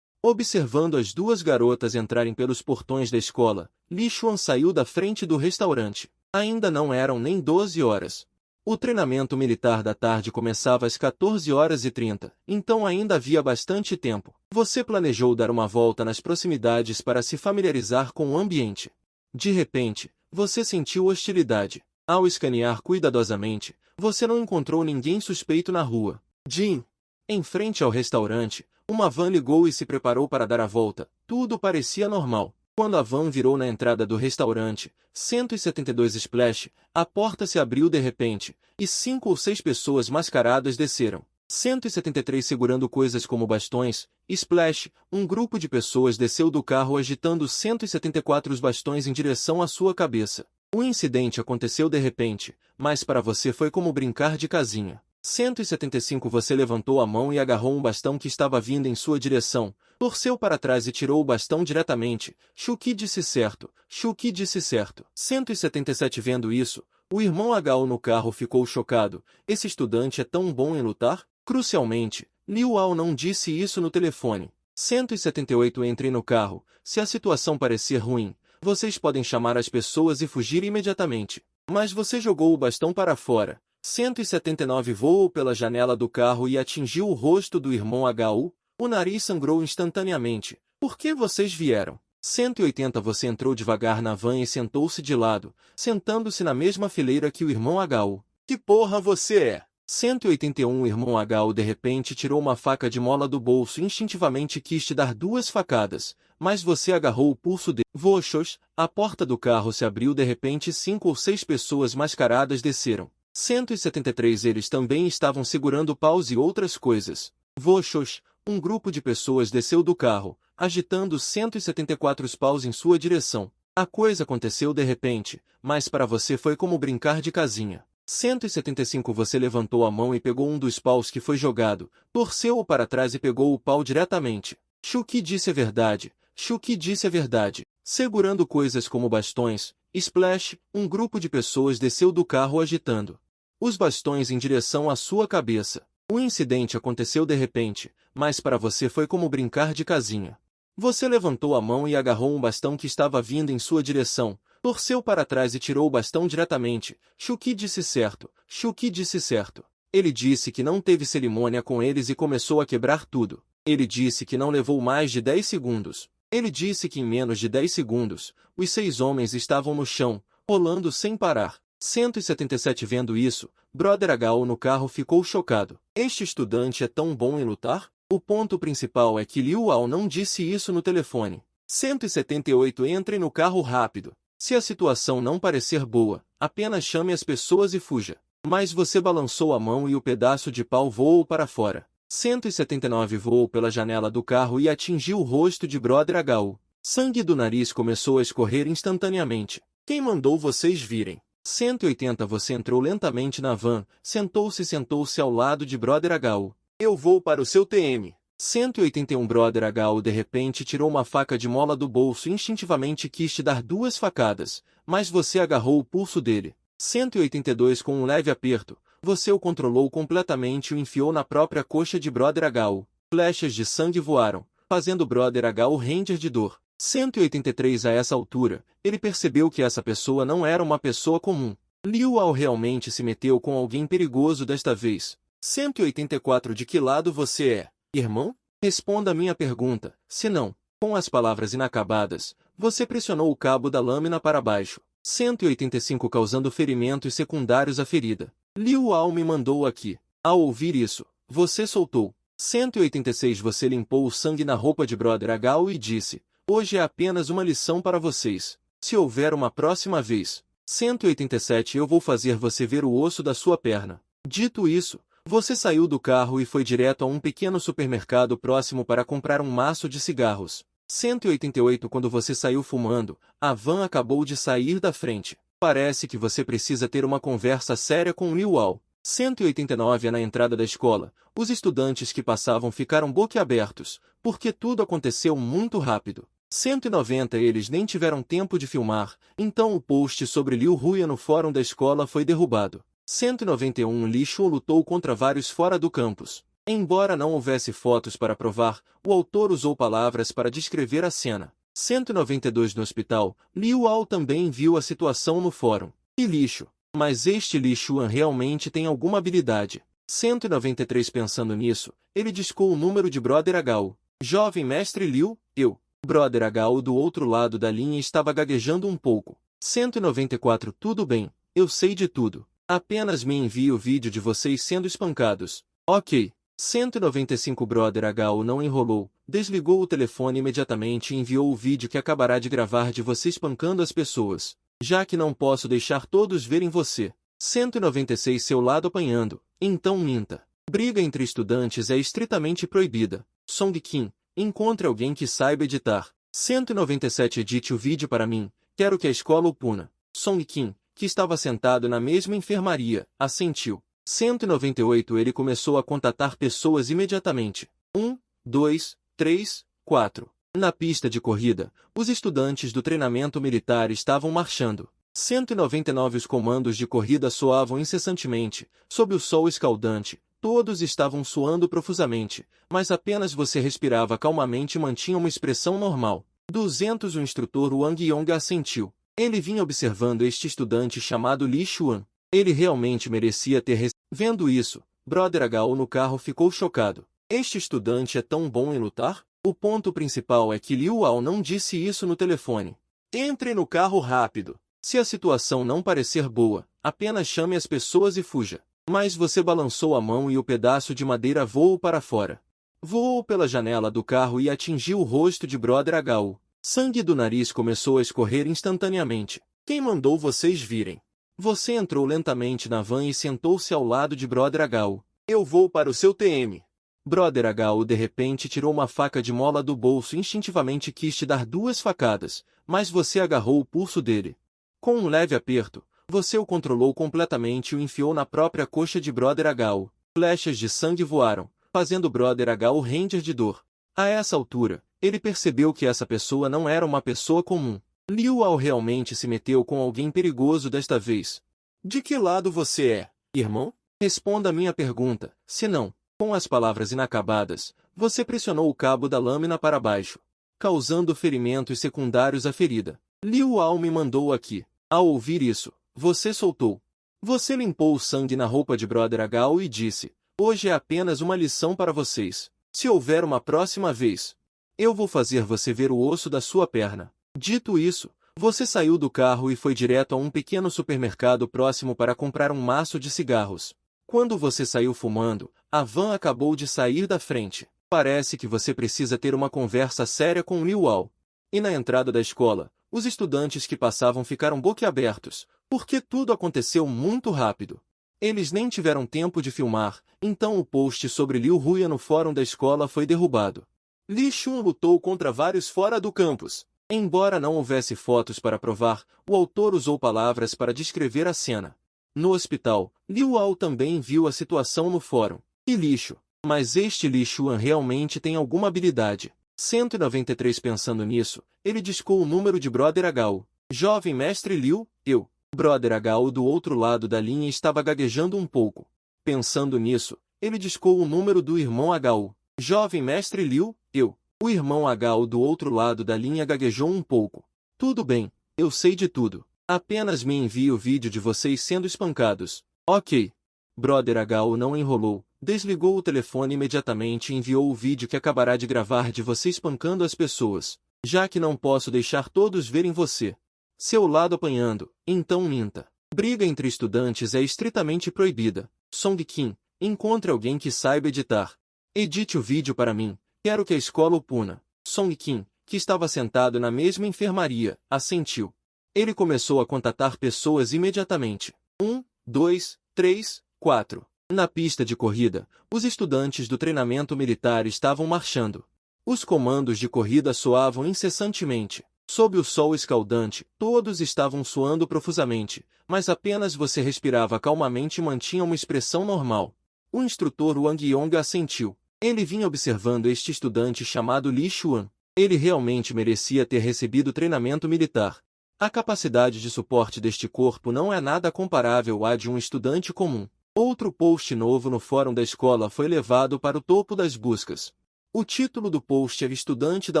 Observando as duas garotas entrarem pelos portões da escola, Li Xuan saiu da frente do restaurante. Ainda não eram nem 12 horas. O treinamento militar da tarde começava às 14h30, então ainda havia bastante tempo. Você planejou dar uma volta nas proximidades para se familiarizar com o ambiente. De repente, você sentiu hostilidade. Ao escanear cuidadosamente, você não encontrou ninguém suspeito na rua. Jin. Em frente ao restaurante, uma van ligou e se preparou para dar a volta. Tudo parecia normal. Quando a van virou na entrada do restaurante, 172 Splash, a porta se abriu de repente, e 5 ou 6 pessoas mascaradas desceram. 173 segurando coisas como bastões. Splash, um grupo de pessoas desceu do carro agitando 174 os bastões em direção à sua cabeça. O incidente aconteceu de repente, mas para você foi como brincar de casinha. 175 Você levantou a mão e agarrou um bastão que estava vindo em sua direção, torceu para trás e tirou o bastão diretamente. Shuki disse certo, Shuki disse certo. 177 Vendo isso, o irmão Hagao no carro ficou chocado. Esse estudante é tão bom em lutar? Crucialmente, Liu Ao não disse isso no telefone. 178 Entre no carro, se a situação parecer ruim, vocês podem chamar as pessoas e fugir imediatamente. Mas você jogou o bastão para fora. 179 Voou pela janela do carro e atingiu o rosto do irmão Hagao. O nariz sangrou instantaneamente. Por que vocês vieram? 180 Você entrou devagar na van e sentou-se de lado, sentando-se na mesma fileira que o irmão HU. Que porra você é? 181 O irmão HU de repente tirou uma faca de mola do bolso e instintivamente quis te dar 2 facadas, mas você agarrou o pulso dele. Voxos, a porta do carro se abriu de repente 5 ou 6 pessoas mascaradas desceram. 173 Eles também estavam segurando paus e outras coisas. Voxos, um grupo de pessoas desceu do carro, agitando 174 paus em sua direção. A coisa aconteceu de repente, mas para você foi como brincar de casinha. 175 Você levantou a mão e pegou um dos paus que foi jogado, torceu-o para trás e pegou o pau diretamente. Chuki disse a verdade. Chuki disse a verdade. Segurando coisas como bastões, Splash, um grupo de pessoas desceu do carro agitando os bastões em direção à sua cabeça. O incidente aconteceu de repente, mas para você foi como brincar de casinha. Você levantou a mão e agarrou um bastão que estava vindo em sua direção, torceu para trás e tirou o bastão diretamente. Chuki disse certo. Chuki disse certo. Ele disse que não teve cerimônia com eles e começou a quebrar tudo. Ele disse que não levou mais de 10 segundos. Ele disse que em menos de 10 segundos, os 6 homens estavam no chão, rolando sem parar. 177 Vendo isso, Brother HU no carro ficou chocado. Este estudante é tão bom em lutar? O ponto principal é que Liu Ao não disse isso no telefone. 178 Entre no carro rápido. Se a situação não parecer boa, apenas chame as pessoas e fuja. Mas você balançou a mão e o pedaço de pau voou para fora. 179 Voou pela janela do carro e atingiu o rosto de Brother HU. Sangue do nariz começou a escorrer instantaneamente. Quem mandou vocês virem? 180 Você entrou lentamente na van, sentou-se ao lado de Brother HU. Eu vou para o seu TM. 181 Brother HU de repente tirou uma faca de mola do bolso e instintivamente quis te dar 2 facadas, mas você agarrou o pulso dele. 182 Com um leve aperto, você o controlou completamente e o enfiou na própria coxa de Brother HU. Flechas de sangue voaram, fazendo Brother HU ranger de dor. 183 A essa altura, ele percebeu que essa pessoa não era uma pessoa comum. Liu Ao realmente se meteu com alguém perigoso desta vez. 184 De que lado você é, irmão? Responda a minha pergunta, se não. Com as palavras inacabadas, você pressionou o cabo da lâmina para baixo. 185 Causando ferimentos secundários à ferida. Liu Ao me mandou aqui. Ao ouvir isso, você soltou. 186 Você limpou o sangue na roupa de Brother HU e disse: hoje é apenas uma lição para vocês. Se houver uma próxima vez. 187 Eu vou fazer você ver o osso da sua perna. Dito isso, você saiu do carro e foi direto a um pequeno supermercado próximo para comprar um maço de cigarros. 188 Quando você saiu fumando, a van acabou de sair da frente. Parece que você precisa ter uma conversa séria com Liu Ao. 189 Na entrada da escola, os estudantes que passavam ficaram boquiabertos, porque tudo aconteceu muito rápido. 190 Eles nem tiveram tempo de filmar, então o post sobre Liu Huya no fórum da escola foi derrubado. 191 Li Shuo lutou contra vários fora do campus. Embora não houvesse fotos para provar, o autor usou palavras para descrever a cena. 192 No hospital, Liu Ao também viu a situação no fórum. Que lixo! Mas este Li Xuan realmente tem alguma habilidade. 193 Pensando nisso, ele discou o número de Brother HU. Jovem mestre Liu, eu. Brother HU do outro lado da linha estava gaguejando um pouco. 194 Tudo bem, eu sei de tudo. Apenas me envie o vídeo de vocês sendo espancados. Ok. 195 Brother HU não enrolou, desligou o telefone imediatamente e enviou o vídeo que acabará de gravar de você espancando as pessoas. Já que não posso deixar todos verem você. 196 Seu lado apanhando, então minta. Briga entre estudantes é estritamente proibida. Song Kim, encontre alguém que saiba editar. 197 Edite o vídeo para mim, quero que a escola o puna. Song Kim, que estava sentado na mesma enfermaria, assentiu. 198 Ele começou a contatar pessoas imediatamente. 1, 2, 3, 4. Na pista de corrida, os estudantes do treinamento militar estavam marchando. 199 Os comandos de corrida soavam incessantemente, sob o sol escaldante. Todos estavam suando profusamente, mas apenas você respirava calmamente e mantinha uma expressão normal. 200 O instrutor Wang Yong assentiu. Ele vinha observando este estudante chamado Li Xuan. Ele realmente merecia ter Vendo isso, Brother HU no carro ficou chocado. Este estudante é tão bom em lutar? O ponto principal é que Liu Ao não disse isso no telefone. Entre no carro rápido. Se a situação não parecer boa, apenas chame as pessoas e fuja. Mas você balançou a mão e o pedaço de madeira voou para fora. Voou pela janela do carro e atingiu o rosto de Brother H.U. Sangue do nariz começou a escorrer instantaneamente. Quem mandou vocês virem? Você entrou lentamente na van e sentou-se ao lado de Brother H.U. Eu vou para o seu TM. Brother H.U. de repente tirou uma faca de mola do bolso e instintivamente quis te dar 2 facadas, mas você agarrou o pulso dele. Com um leve aperto, você o controlou completamente e o enfiou na própria coxa de Brother H.U. Flechas de sangue voaram, fazendo Brother H.U. render de dor. A essa altura, ele percebeu que essa pessoa não era uma pessoa comum. Liu Ao realmente se meteu com alguém perigoso desta vez. De que lado você é, irmão? Responda a minha pergunta, senão, com as palavras inacabadas, você pressionou o cabo da lâmina para baixo, causando ferimentos secundários à ferida. Liu Ao me mandou aqui. Ao ouvir isso, você soltou. Você limpou o sangue na roupa de Brother H.U. e disse, hoje é apenas uma lição para vocês. Se houver uma próxima vez, eu vou fazer você ver o osso da sua perna. Dito isso, você saiu do carro e foi direto a um pequeno supermercado próximo para comprar um maço de cigarros. Quando você saiu fumando, a van acabou de sair da frente. Parece que você precisa ter uma conversa séria com Liu Ao. E na entrada da escola, os estudantes que passavam ficaram boquiabertos, porque tudo aconteceu muito rápido. Eles nem tiveram tempo de filmar, então o post sobre Liu Huya no fórum da escola foi derrubado. Li Shun lutou contra vários fora do campus. Embora não houvesse fotos para provar, o autor usou palavras para descrever a cena. No hospital, Liu Ao também viu a situação no fórum. Que lixo! Mas este Li Xuan realmente tem alguma habilidade. 193 Pensando nisso, ele discou o número de Brother H.U. Jovem mestre Liu, eu. Brother H.U. do outro lado da linha estava gaguejando um pouco. Pensando nisso, ele discou o número do irmão H.U. Jovem mestre Liu, eu. O irmão H.U. do outro lado da linha gaguejou um pouco. Tudo bem, eu sei de tudo. Apenas me envie o vídeo de vocês sendo espancados. Ok. Brother H.U. não enrolou. Desligou o telefone imediatamente e enviou o vídeo que acabará de gravar de você espancando as pessoas, já que não posso deixar todos verem você. Seu lado apanhando, então minta. Briga entre estudantes é estritamente proibida. Song Kim, encontre alguém que saiba editar. Edite o vídeo para mim, quero que a escola o puna. Song Kim, que estava sentado na mesma enfermaria, assentiu. Ele começou a contatar pessoas imediatamente. 1, 2, 3, 4. Na pista de corrida, os estudantes do treinamento militar estavam marchando. Os comandos de corrida soavam incessantemente. Sob o sol escaldante, todos estavam suando profusamente, mas apenas você respirava calmamente e mantinha uma expressão normal. O instrutor Wang Yong assentiu. Ele vinha observando este estudante chamado Li Xuan. Ele realmente merecia ter recebido treinamento militar. A capacidade de suporte deste corpo não é nada comparável à de um estudante comum. Outro post novo no fórum da escola foi levado para o topo das buscas. O título do post é Estudante da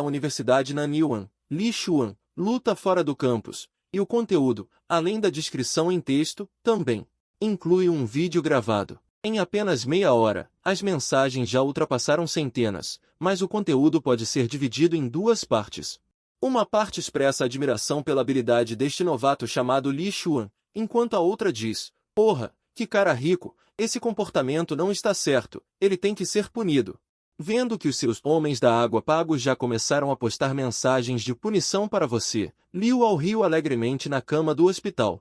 Universidade Nanyuan, Li Xuan, luta fora do campus, e o conteúdo, além da descrição em texto, também inclui um vídeo gravado. Em apenas meia hora, as mensagens já ultrapassaram centenas, mas o conteúdo pode ser dividido em 2 partes. Uma parte expressa admiração pela habilidade deste novato chamado Li Xuan, enquanto a outra diz, porra, que cara rico, esse comportamento não está certo, ele tem que ser punido. Vendo que os seus homens da água pagos já começaram a postar mensagens de punição para você, Liu Ao riu alegremente na cama do hospital.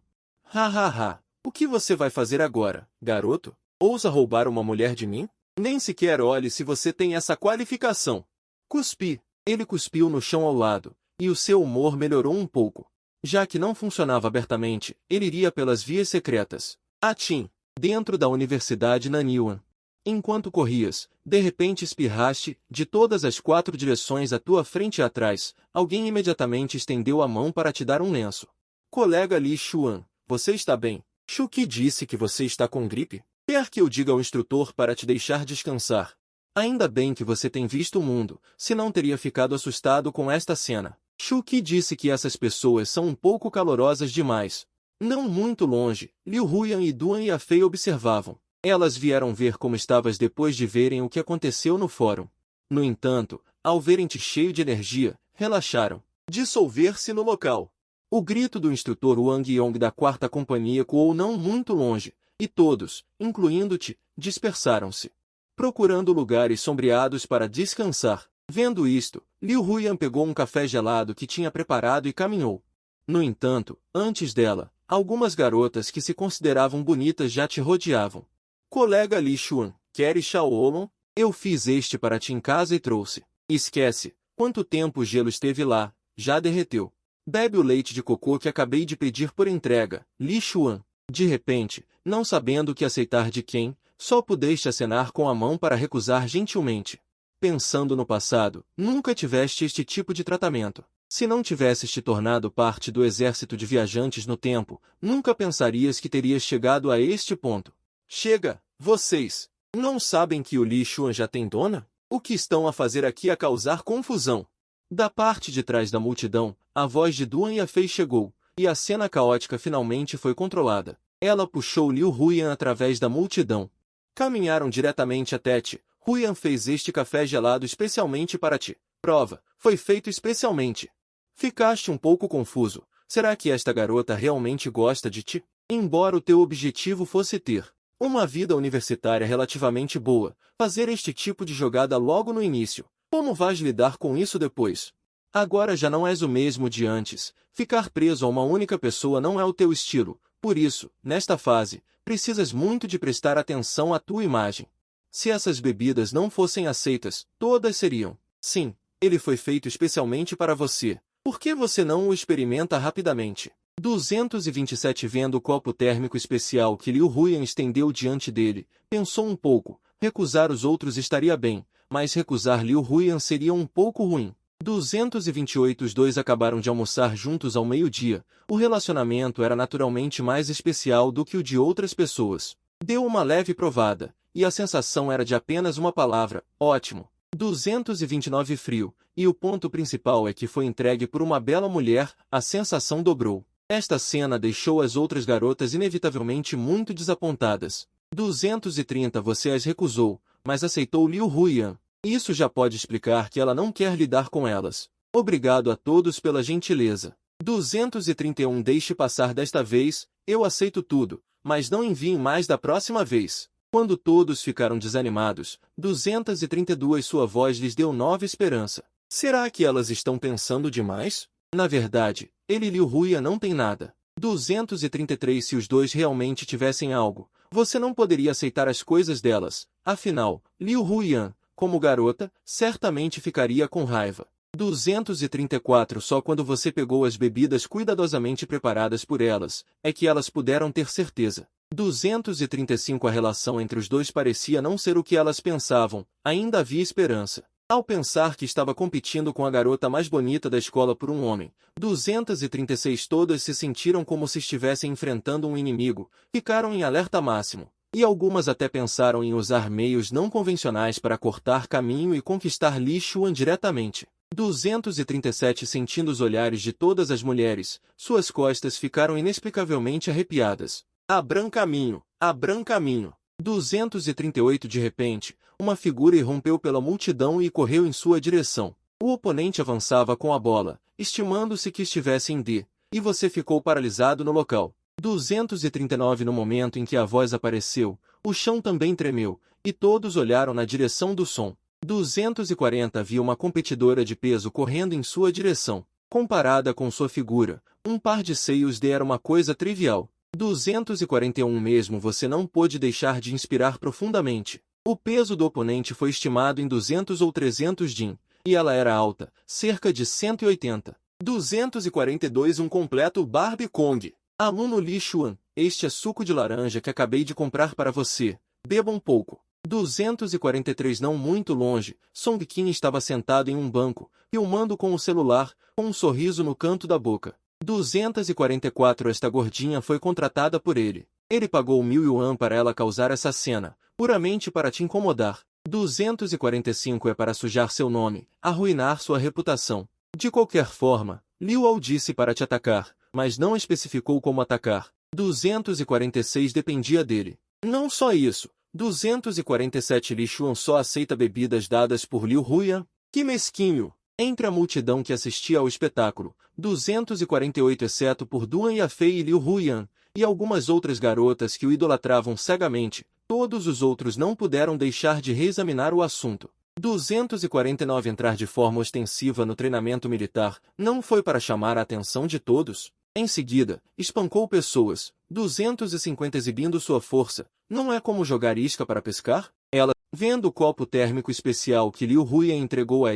Ha, o que você vai fazer agora, garoto? Ousa roubar uma mulher de mim? Nem sequer olhe se você tem essa qualificação. Cuspi. Ele cuspiu no chão ao lado, e o seu humor melhorou um pouco. Já que não funcionava abertamente, ele iria pelas vias secretas. Atim, dentro da Universidade Nanyuan. Enquanto corrias, de repente espirraste, de todas as 4 direções à tua frente e atrás, alguém imediatamente estendeu a mão para te dar um lenço. Colega Li Xuan, você está bem? Shuki disse que você está com gripe? Quer que eu diga ao instrutor para te deixar descansar? Ainda bem que você tem visto o mundo, senão teria ficado assustado com esta cena. Shuki disse que essas pessoas são um pouco calorosas demais. Não muito longe, Liu Huyan e Duan Yafei observavam. Elas vieram ver como estavas depois de verem o que aconteceu no fórum. No entanto, ao verem-te cheio de energia, relaxaram. Dissolver-se no local. O grito do instrutor Wang Yong da quarta companhia ecoou não muito longe, e todos, incluindo-te, dispersaram-se, procurando lugares sombreados para descansar. Vendo isto, Liu Huyan pegou um café gelado que tinha preparado e caminhou. No entanto, antes dela, algumas garotas que se consideravam bonitas já te rodeavam. Colega Li Xuan, queres Shaolong? Eu fiz este para ti em casa e trouxe. Esquece, quanto tempo o gelo esteve lá, já derreteu. Bebe o leite de cocô que acabei de pedir por entrega, Li Xuan. De repente, não sabendo o que aceitar de quem, só pudeste acenar com a mão para recusar gentilmente. Pensando no passado, nunca tiveste este tipo de tratamento. Se não tivesses te tornado parte do exército de viajantes no tempo, nunca pensarias que terias chegado a este ponto. Chega, vocês! Não sabem que o Li Xuan já tem dona? O que estão a fazer aqui a causar confusão? Da parte de trás da multidão, a voz de Duan Yafei chegou, e a cena caótica finalmente foi controlada. Ela puxou Liu Huyan através da multidão. Caminharam diretamente até ti. Huyan fez este café gelado especialmente para ti. Prova, foi feito especialmente. Ficaste um pouco confuso. Será que esta garota realmente gosta de ti? Embora o teu objetivo fosse ter uma vida universitária relativamente boa, fazer este tipo de jogada logo no início, como vais lidar com isso depois? Agora já não és o mesmo de antes. Ficar preso a uma única pessoa não é o teu estilo. Por isso, nesta fase, precisas muito de prestar atenção à tua imagem. Se essas bebidas não fossem aceitas, todas seriam. Sim, ele foi feito especialmente para você. Por que você não o experimenta rapidamente? 227 Vendo o copo térmico especial que Liu Huyan estendeu diante dele, pensou um pouco. Recusar os outros estaria bem, mas recusar Liu Huyan seria um pouco ruim. 228 Os dois acabaram de almoçar juntos ao meio-dia. O relacionamento era naturalmente mais especial do que o de outras pessoas. Deu uma leve provada, e a sensação era de apenas uma palavra: ótimo. 229 Frio, e o ponto principal é que foi entregue por uma bela mulher, a sensação dobrou. Esta cena deixou as outras garotas inevitavelmente muito desapontadas. 230 Você as recusou, mas aceitou Liu Huyan. Isso já pode explicar que ela não quer lidar com elas. Obrigado a todos pela gentileza. 231 Deixe passar desta vez, eu aceito tudo, mas não enviem mais da próxima vez. Quando todos ficaram desanimados, 232 Sua voz lhes deu nova esperança. Será que elas estão pensando demais? Na verdade, ele e Liu Huyan não tem nada. 233 Se os dois realmente tivessem algo, você não poderia aceitar as coisas delas. Afinal, Liu Huyan, como garota, certamente ficaria com raiva. 234 Só quando você pegou as bebidas cuidadosamente preparadas por elas, é que elas puderam ter certeza. 235 A relação entre os dois parecia não ser o que elas pensavam, ainda havia esperança. Ao pensar que estava competindo com a garota mais bonita da escola por um homem, 236 Todas se sentiram como se estivessem enfrentando um inimigo, ficaram em alerta máximo. E algumas até pensaram em usar meios não convencionais para cortar caminho e conquistar Li Xuan diretamente. 237 Sentindo os olhares de todas as mulheres, suas costas ficaram inexplicavelmente arrepiadas. Abram caminho, abram caminho. 238 De repente, uma figura irrompeu pela multidão e correu em sua direção. O oponente avançava com a bola, estimando-se que estivesse em D, e você ficou paralisado no local. 239 No momento em que a voz apareceu, o chão também tremeu, e todos olharam na direção do som. 240 Havia uma competidora de peso correndo em sua direção. Comparada com sua figura, um par de seios D era uma coisa trivial. 241 Mesmo você não pôde deixar de inspirar profundamente. O peso do oponente foi estimado em 200 ou 300 din, e ela era alta, cerca de 180. 242 Um completo Barbie Kong. Aluno Li Xuan, este é suco de laranja que acabei de comprar para você. Beba um pouco. 243 Não muito longe, Song Qin estava sentado em um banco, filmando com o celular, com um sorriso no canto da boca. 244 Esta gordinha foi contratada por ele. Ele pagou 1000 yuan para ela causar essa cena, puramente para te incomodar. 245 É para sujar seu nome, arruinar sua reputação. De qualquer forma, Liu Ao disse para te atacar, mas não especificou como atacar. 246 Dependia dele. Não só isso. 247 Li Xuan só aceita bebidas dadas por Liu Huyan. Que mesquinho! Entre a multidão que assistia ao espetáculo, 248 exceto por Duan Yafei e Liu Huyan, e algumas outras garotas que o idolatravam cegamente, todos os outros não puderam deixar de reexaminar o assunto. 249 Entrar de forma ostensiva no treinamento militar não foi para chamar a atenção de todos. Em seguida, espancou pessoas. 250 exibindo sua força. Não é como jogar isca para pescar? Ela, vendo o copo térmico especial que Liu Huyan entregou a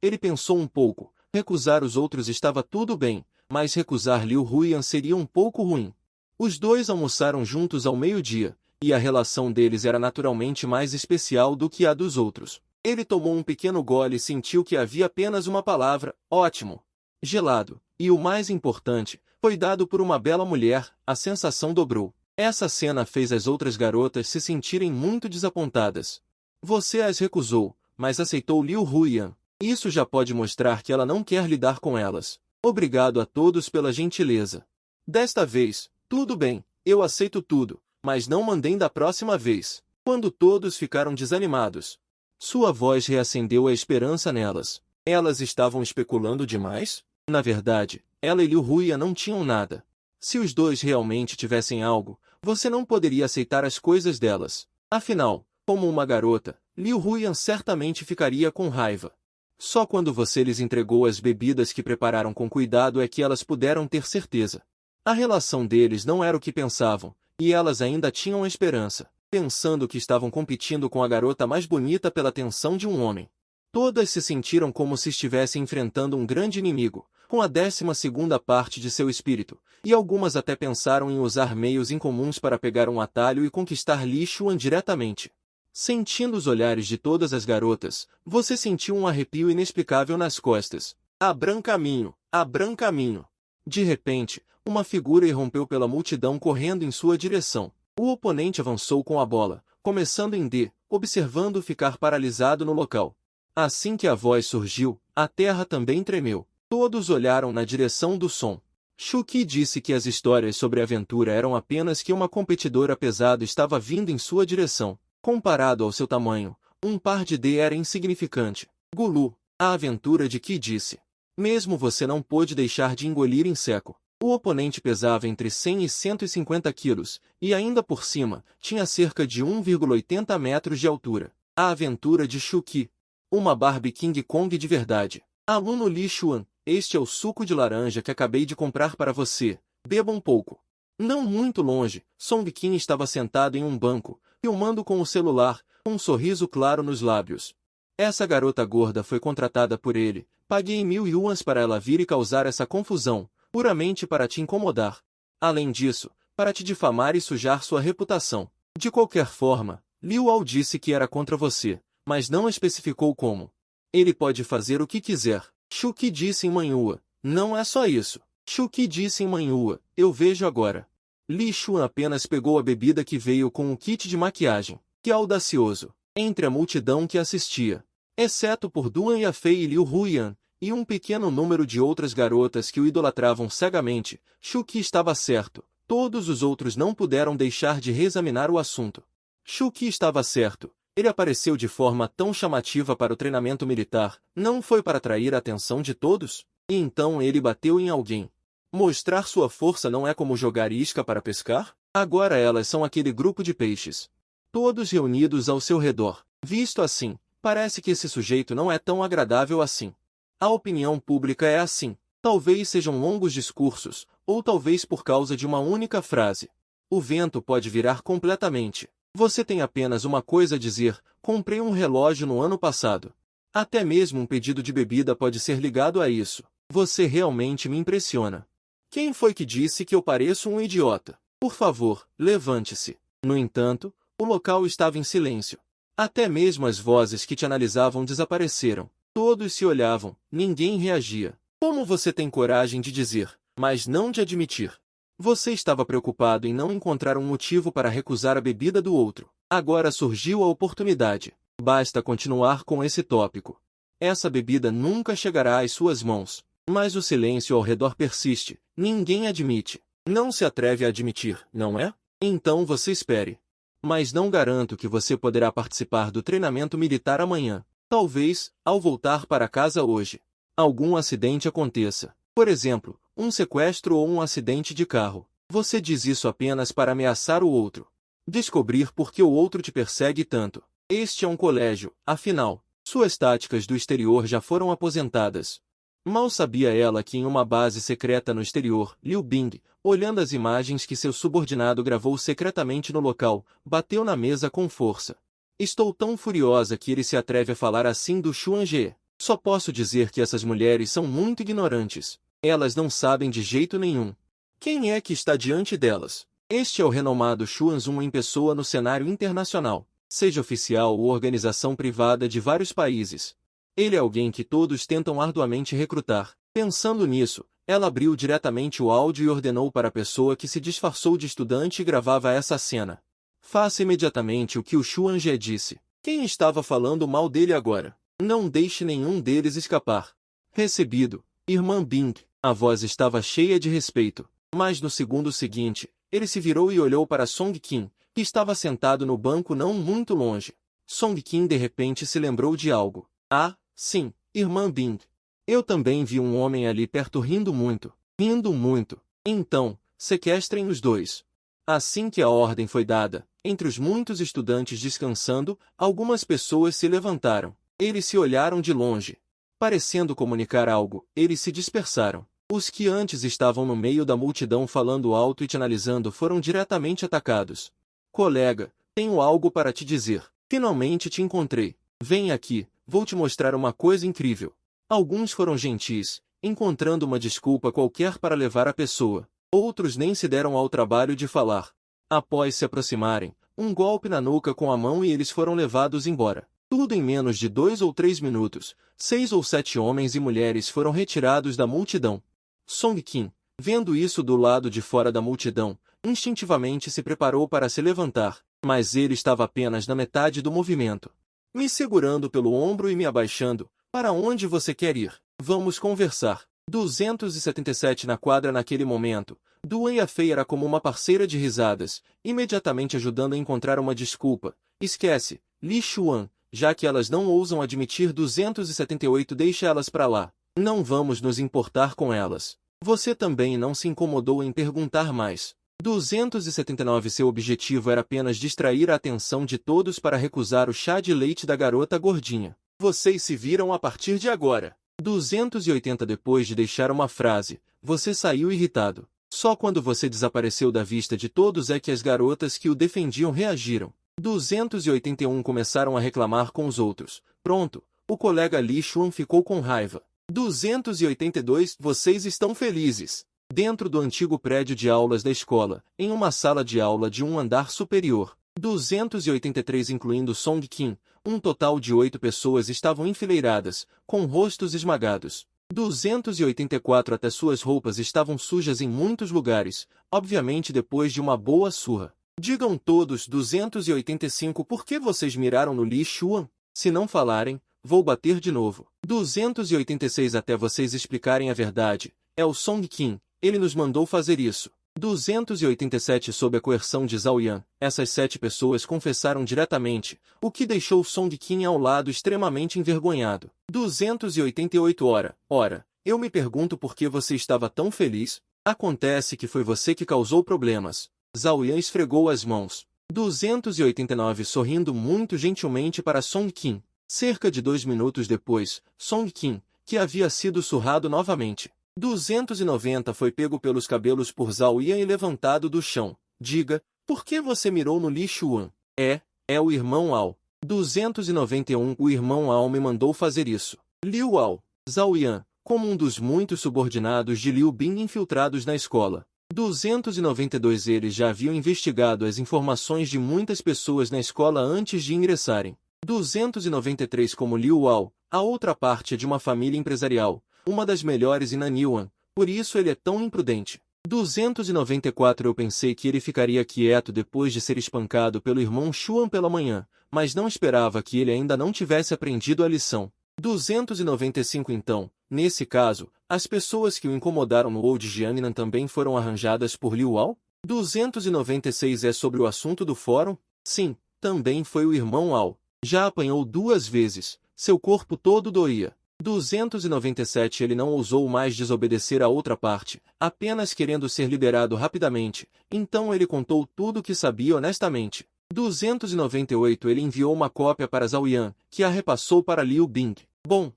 ele pensou um pouco. Recusar os outros estava tudo bem, mas recusar Liu Huyan seria um pouco ruim. Os dois almoçaram juntos ao meio-dia, e a relação deles era naturalmente mais especial do que a dos outros. Ele tomou um pequeno gole e sentiu que havia apenas uma palavra: ótimo. Gelado, e o mais importante, foi dado por uma bela mulher, a sensação dobrou. Essa cena fez as outras garotas se sentirem muito desapontadas. Você as recusou, mas aceitou Liu Huyan. Isso já pode mostrar que ela não quer lidar com elas. Obrigado a todos pela gentileza. Desta vez, tudo bem, eu aceito tudo, mas não mandem da próxima vez. Quando todos ficaram desanimados, sua voz reacendeu a esperança nelas. Elas estavam especulando demais? Na verdade, ela e Liu Huyan não tinham nada. Se os dois realmente tivessem algo, você não poderia aceitar as coisas delas. Afinal, como uma garota, Liu Huyan certamente ficaria com raiva. Só quando você lhes entregou as bebidas que prepararam com cuidado é que elas puderam ter certeza. A relação deles não era o que pensavam, e elas ainda tinham esperança, pensando que estavam competindo com a garota mais bonita pela atenção de um homem. Todas se sentiram como se estivessem enfrentando um grande inimigo, com a 12ª parte de seu espírito, e algumas até pensaram em usar meios incomuns para pegar um atalho e conquistar Li Xuan diretamente. Sentindo os olhares de todas as garotas, você sentiu um arrepio inexplicável nas costas. Abram caminho, abram caminho. De repente, uma figura irrompeu pela multidão correndo em sua direção. O oponente avançou com a bola, começando em D, observando ficar paralisado no local. Assim que a voz surgiu, a terra também tremeu. Todos olharam na direção do som. Shuqi disse que as histórias sobre a aventura eram apenas que uma competidora pesada estava vindo em sua direção. Comparado ao seu tamanho, um par de D era insignificante. Gulu, a aventura de Qi disse. Mesmo você não pôde deixar de engolir em seco. O oponente pesava entre 100 e 150 quilos, e ainda por cima, tinha cerca de 1,80 metros de altura. A aventura de Shuqi. Uma Barbie King Kong de verdade. Aluno Li Xuan, este é o suco de laranja que acabei de comprar para você. Beba um pouco. Não muito longe, Song Qin estava sentado em um banco, filmando com o celular, com um sorriso claro nos lábios. Essa garota gorda foi contratada por ele. Paguei 1000 yuans para ela vir e causar essa confusão, puramente para te incomodar. Além disso, para te difamar e sujar sua reputação. De qualquer forma, Liu Ao disse que era contra você, mas não especificou como. Ele pode fazer o que quiser. Shuqi disse em Manhua. Não é só isso. Shuqi disse em Manhua. Eu vejo agora. Li Xuan apenas pegou a bebida que veio com um kit de maquiagem. Que audacioso. Entre a multidão que assistia, exceto por Duan Yafei e Liu Huyan, e um pequeno número de outras garotas que o idolatravam cegamente, Shuqi estava certo. Todos os outros não puderam deixar de reexaminar o assunto. Shuqi estava certo. Ele apareceu de forma tão chamativa para o treinamento militar, não foi para atrair a atenção de todos? E então ele bateu em alguém. Mostrar sua força não é como jogar isca para pescar? Agora elas são aquele grupo de peixes. Todos reunidos ao seu redor. Visto assim, parece que esse sujeito não é tão agradável assim. A opinião pública é assim. Talvez sejam longos discursos, ou talvez por causa de uma única frase. O vento pode virar completamente. Você tem apenas uma coisa a dizer: comprei um relógio no ano passado. Até mesmo um pedido de bebida pode ser ligado a isso. Você realmente me impressiona. Quem foi que disse que eu pareço um idiota? Por favor, levante-se. No entanto, o local estava em silêncio. Até mesmo as vozes que te analisavam desapareceram. Todos se olhavam, ninguém reagia. Como você tem coragem de dizer, mas não de admitir? Você estava preocupado em não encontrar um motivo para recusar a bebida do outro. Agora surgiu a oportunidade. Basta continuar com esse tópico. Essa bebida nunca chegará às suas mãos. Mas o silêncio ao redor persiste. Ninguém admite. Não se atreve a admitir, não é? Então você espere. Mas não garanto que você poderá participar do treinamento militar amanhã. Talvez, ao voltar para casa hoje, algum acidente aconteça. Por exemplo, um sequestro ou um acidente de carro. Você diz isso apenas para ameaçar o outro. Descobrir por que o outro te persegue tanto. Este é um colégio, afinal. Suas táticas do exterior já foram aposentadas. Mal sabia ela que em uma base secreta no exterior, Liu Bing, olhando as imagens que seu subordinado gravou secretamente no local, bateu na mesa com força. Estou tão furiosa que ele se atreve a falar assim do Xuanje. Só posso dizer que essas mulheres são muito ignorantes. Elas não sabem de jeito nenhum. Quem é que está diante delas? Este é o renomado Xuanzun em pessoa no cenário internacional, seja oficial ou organização privada de vários países. Ele é alguém que todos tentam arduamente recrutar. Pensando nisso, ela abriu diretamente o áudio e ordenou para a pessoa que se disfarçou de estudante e gravava essa cena. Faça imediatamente o que o Xuanje disse. Quem estava falando mal dele agora? Não deixe nenhum deles escapar. Recebido, irmã Bing. A voz estava cheia de respeito. Mas no segundo seguinte, ele se virou e olhou para Song Qin, que estava sentado no banco não muito longe. Song Qin de repente se lembrou de algo. Ah, sim, irmã Bing. Eu também vi um homem ali perto rindo muito. Rindo muito. Então, sequestrem os dois. Assim que a ordem foi dada, entre os muitos estudantes descansando, algumas pessoas se levantaram. Eles se olharam de longe. Parecendo comunicar algo, eles se dispersaram. Os que antes estavam no meio da multidão falando alto e te analisando foram diretamente atacados. Colega, tenho algo para te dizer. Finalmente te encontrei. Vem aqui, vou te mostrar uma coisa incrível. Alguns foram gentis, encontrando uma desculpa qualquer para levar a pessoa. Outros nem se deram ao trabalho de falar. Após se aproximarem, um golpe na nuca com a mão e eles foram levados embora. Tudo em menos de 2 ou 3 minutos, 6 ou 7 homens e mulheres foram retirados da multidão. Song Qin, vendo isso do lado de fora da multidão, instintivamente se preparou para se levantar, mas ele estava apenas na metade do movimento. Me segurando pelo ombro e me abaixando, para onde você quer ir? Vamos conversar. 277 na quadra naquele momento. Duan Yafei era como uma parceira de risadas, imediatamente ajudando a encontrar uma desculpa. Esquece, Li Xuan, já que elas não ousam admitir 278, deixa elas para lá. Não vamos nos importar com elas. Você também não se incomodou em perguntar mais. 279 Seu objetivo era apenas distrair a atenção de todos para recusar o chá de leite da garota gordinha. Vocês se viram a partir de agora. 280 Depois de deixar uma frase, você saiu irritado. Só quando você desapareceu da vista de todos é que as garotas que o defendiam reagiram. 281 Começaram a reclamar com os outros. Pronto, o colega Li Xuan ficou com raiva. 282 Vocês estão felizes. Dentro do antigo prédio de aulas da escola, em uma sala de aula de um andar superior. 283 Incluindo Song Qin, um total de 8 pessoas estavam enfileiradas, com rostos esmagados. 284 Até suas roupas estavam sujas em muitos lugares, obviamente depois de uma boa surra. Digam todos 285 por que vocês miraram no Li Xuan? Se não falarem, vou bater de novo. 286 Até vocês explicarem a verdade. É o Song Qin, ele nos mandou fazer isso. 287 Sob a coerção de Zhao Yan, essas 7 pessoas confessaram diretamente, o que deixou Song Qin ao lado extremamente envergonhado. 288 Ora, eu me pergunto por que você estava tão feliz. Acontece que foi você que causou problemas. Zhao Yan esfregou as mãos. 289 Sorrindo muito gentilmente para Song Qin. Cerca de 2 minutos depois, Song Qin, que havia sido surrado novamente. 290 Foi pego pelos cabelos por Zhao Yan e levantado do chão. Diga, por que você mirou no Li Xuan? É o irmão Ao. 291 O irmão Ao me mandou fazer isso. Liu Ao. Zhao Yan, como um dos muitos subordinados de Liu Bing infiltrados na escola. 292 Eles já haviam investigado as informações de muitas pessoas na escola antes de ingressarem. 293 Como Liu Ao, a outra parte é de uma família empresarial, uma das melhores em Nanyuan, por isso ele é tão imprudente. 294 Eu pensei que ele ficaria quieto depois de ser espancado pelo irmão Xuan pela manhã, mas não esperava que ele ainda não tivesse aprendido a lição. 295 Então, nesse caso, as pessoas que o incomodaram no Old Jiangnan também foram arranjadas por Liu Ao? 296 É sobre o assunto do fórum? Sim, também foi o irmão Ao. Já apanhou 2 vezes, seu corpo todo doía. 297 Ele não ousou mais desobedecer a outra parte, apenas querendo ser liberado rapidamente, então ele contou tudo o que sabia honestamente. 298 Ele enviou uma cópia para Zhao Yan, que a repassou para Liu Bing. Bom.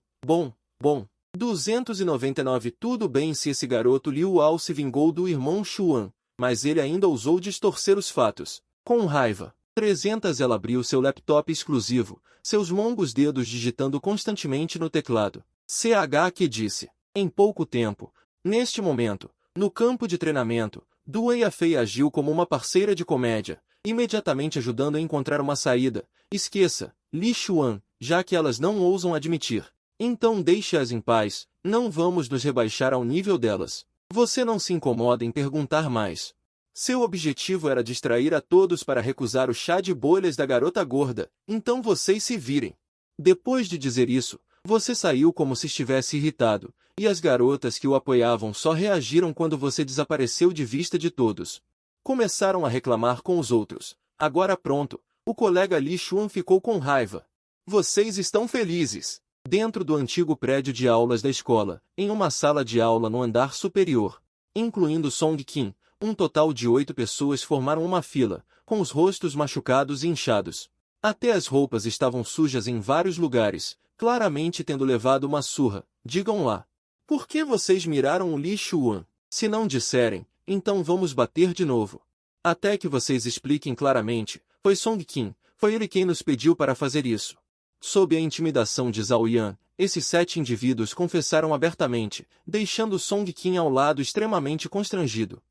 299 Tudo bem se esse garoto Liu Ao se vingou do irmão Xuan, mas ele ainda ousou distorcer os fatos. Com raiva. 300 Ela abriu seu laptop exclusivo, seus longos dedos digitando constantemente no teclado. CH que disse. Em pouco tempo. Neste momento, no campo de treinamento, Dua Yafei agiu como uma parceira de comédia, imediatamente ajudando a encontrar uma saída. Esqueça, Li Xuan, já que elas não ousam admitir. Então deixe-as em paz, não vamos nos rebaixar ao nível delas. Você não se incomoda em perguntar mais. Seu objetivo era distrair a todos para recusar o chá de bolhas da garota gorda, então vocês se virem. Depois de dizer isso, você saiu como se estivesse irritado, e as garotas que o apoiavam só reagiram quando você desapareceu de vista de todos. Começaram a reclamar com os outros. Agora pronto, o colega Li Xuan ficou com raiva. Vocês estão felizes. Dentro do antigo prédio de aulas da escola, em uma sala de aula no andar superior, incluindo Song Qin, um total de 8 pessoas formaram uma fila, com os rostos machucados e inchados. Até as roupas estavam sujas em vários lugares, claramente tendo levado uma surra. Digam lá. Por que vocês miraram o Li Xuan? Se não disserem, então vamos bater de novo. Até que vocês expliquem claramente, foi Song Qin, foi ele quem nos pediu para fazer isso. Sob a intimidação de Zhao Yan, esses 7 indivíduos confessaram abertamente, deixando Song Qin ao lado extremamente constrangido.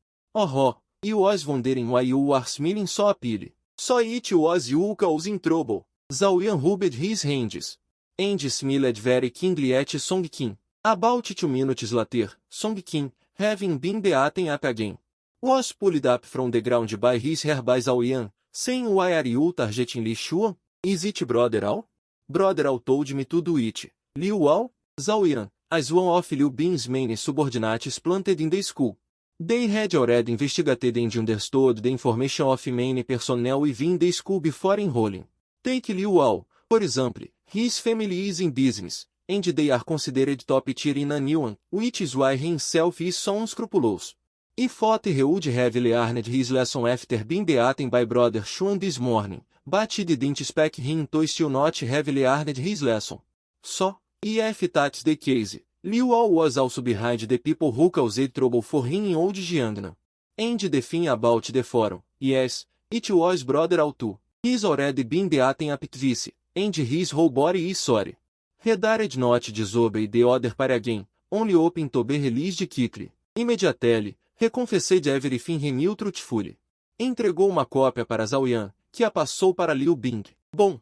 E was wondering why you are smiling so appealing. So it was you causing in trouble. Zhao Yan rubbed his hands. And smiled very keenly at Song Qin. About 2 minutes later, Song Qin, having been beaten up again, was pulled up from the ground by his hair by Zhao Yan, saying why are you targeting Li Xuan? Is it brother Ao? Brother Ao told me to do it. Liu Ao? Zhao Yan, as one of Liu Bing's main subordinates planted in the school. They had already investigated and understood the information of main personnel within the school before enrolling. Take Liu Ao, for example, his family is in business, and they are considered top tier in Nanyuan, which is why he himself is so unscrupulous. He thought he would have learned his lesson after being beaten by brother Xuan this morning, but he didn't expect him to still not have learned his lesson. So, if that's the case, Liu Ao was also behind the people who caused trouble for him in Old Jiangnan. And the thing about the forum, yes, it was brother Ao too. He's already been beaten up twice, and his whole body is sorry. He dared not disobey the order para again, only hoping to be released quickly. Immediately, he confessed everything he knew truthfully. Entregou uma cópia para Zhao Yan, que a passou para Liu Bing. Bom.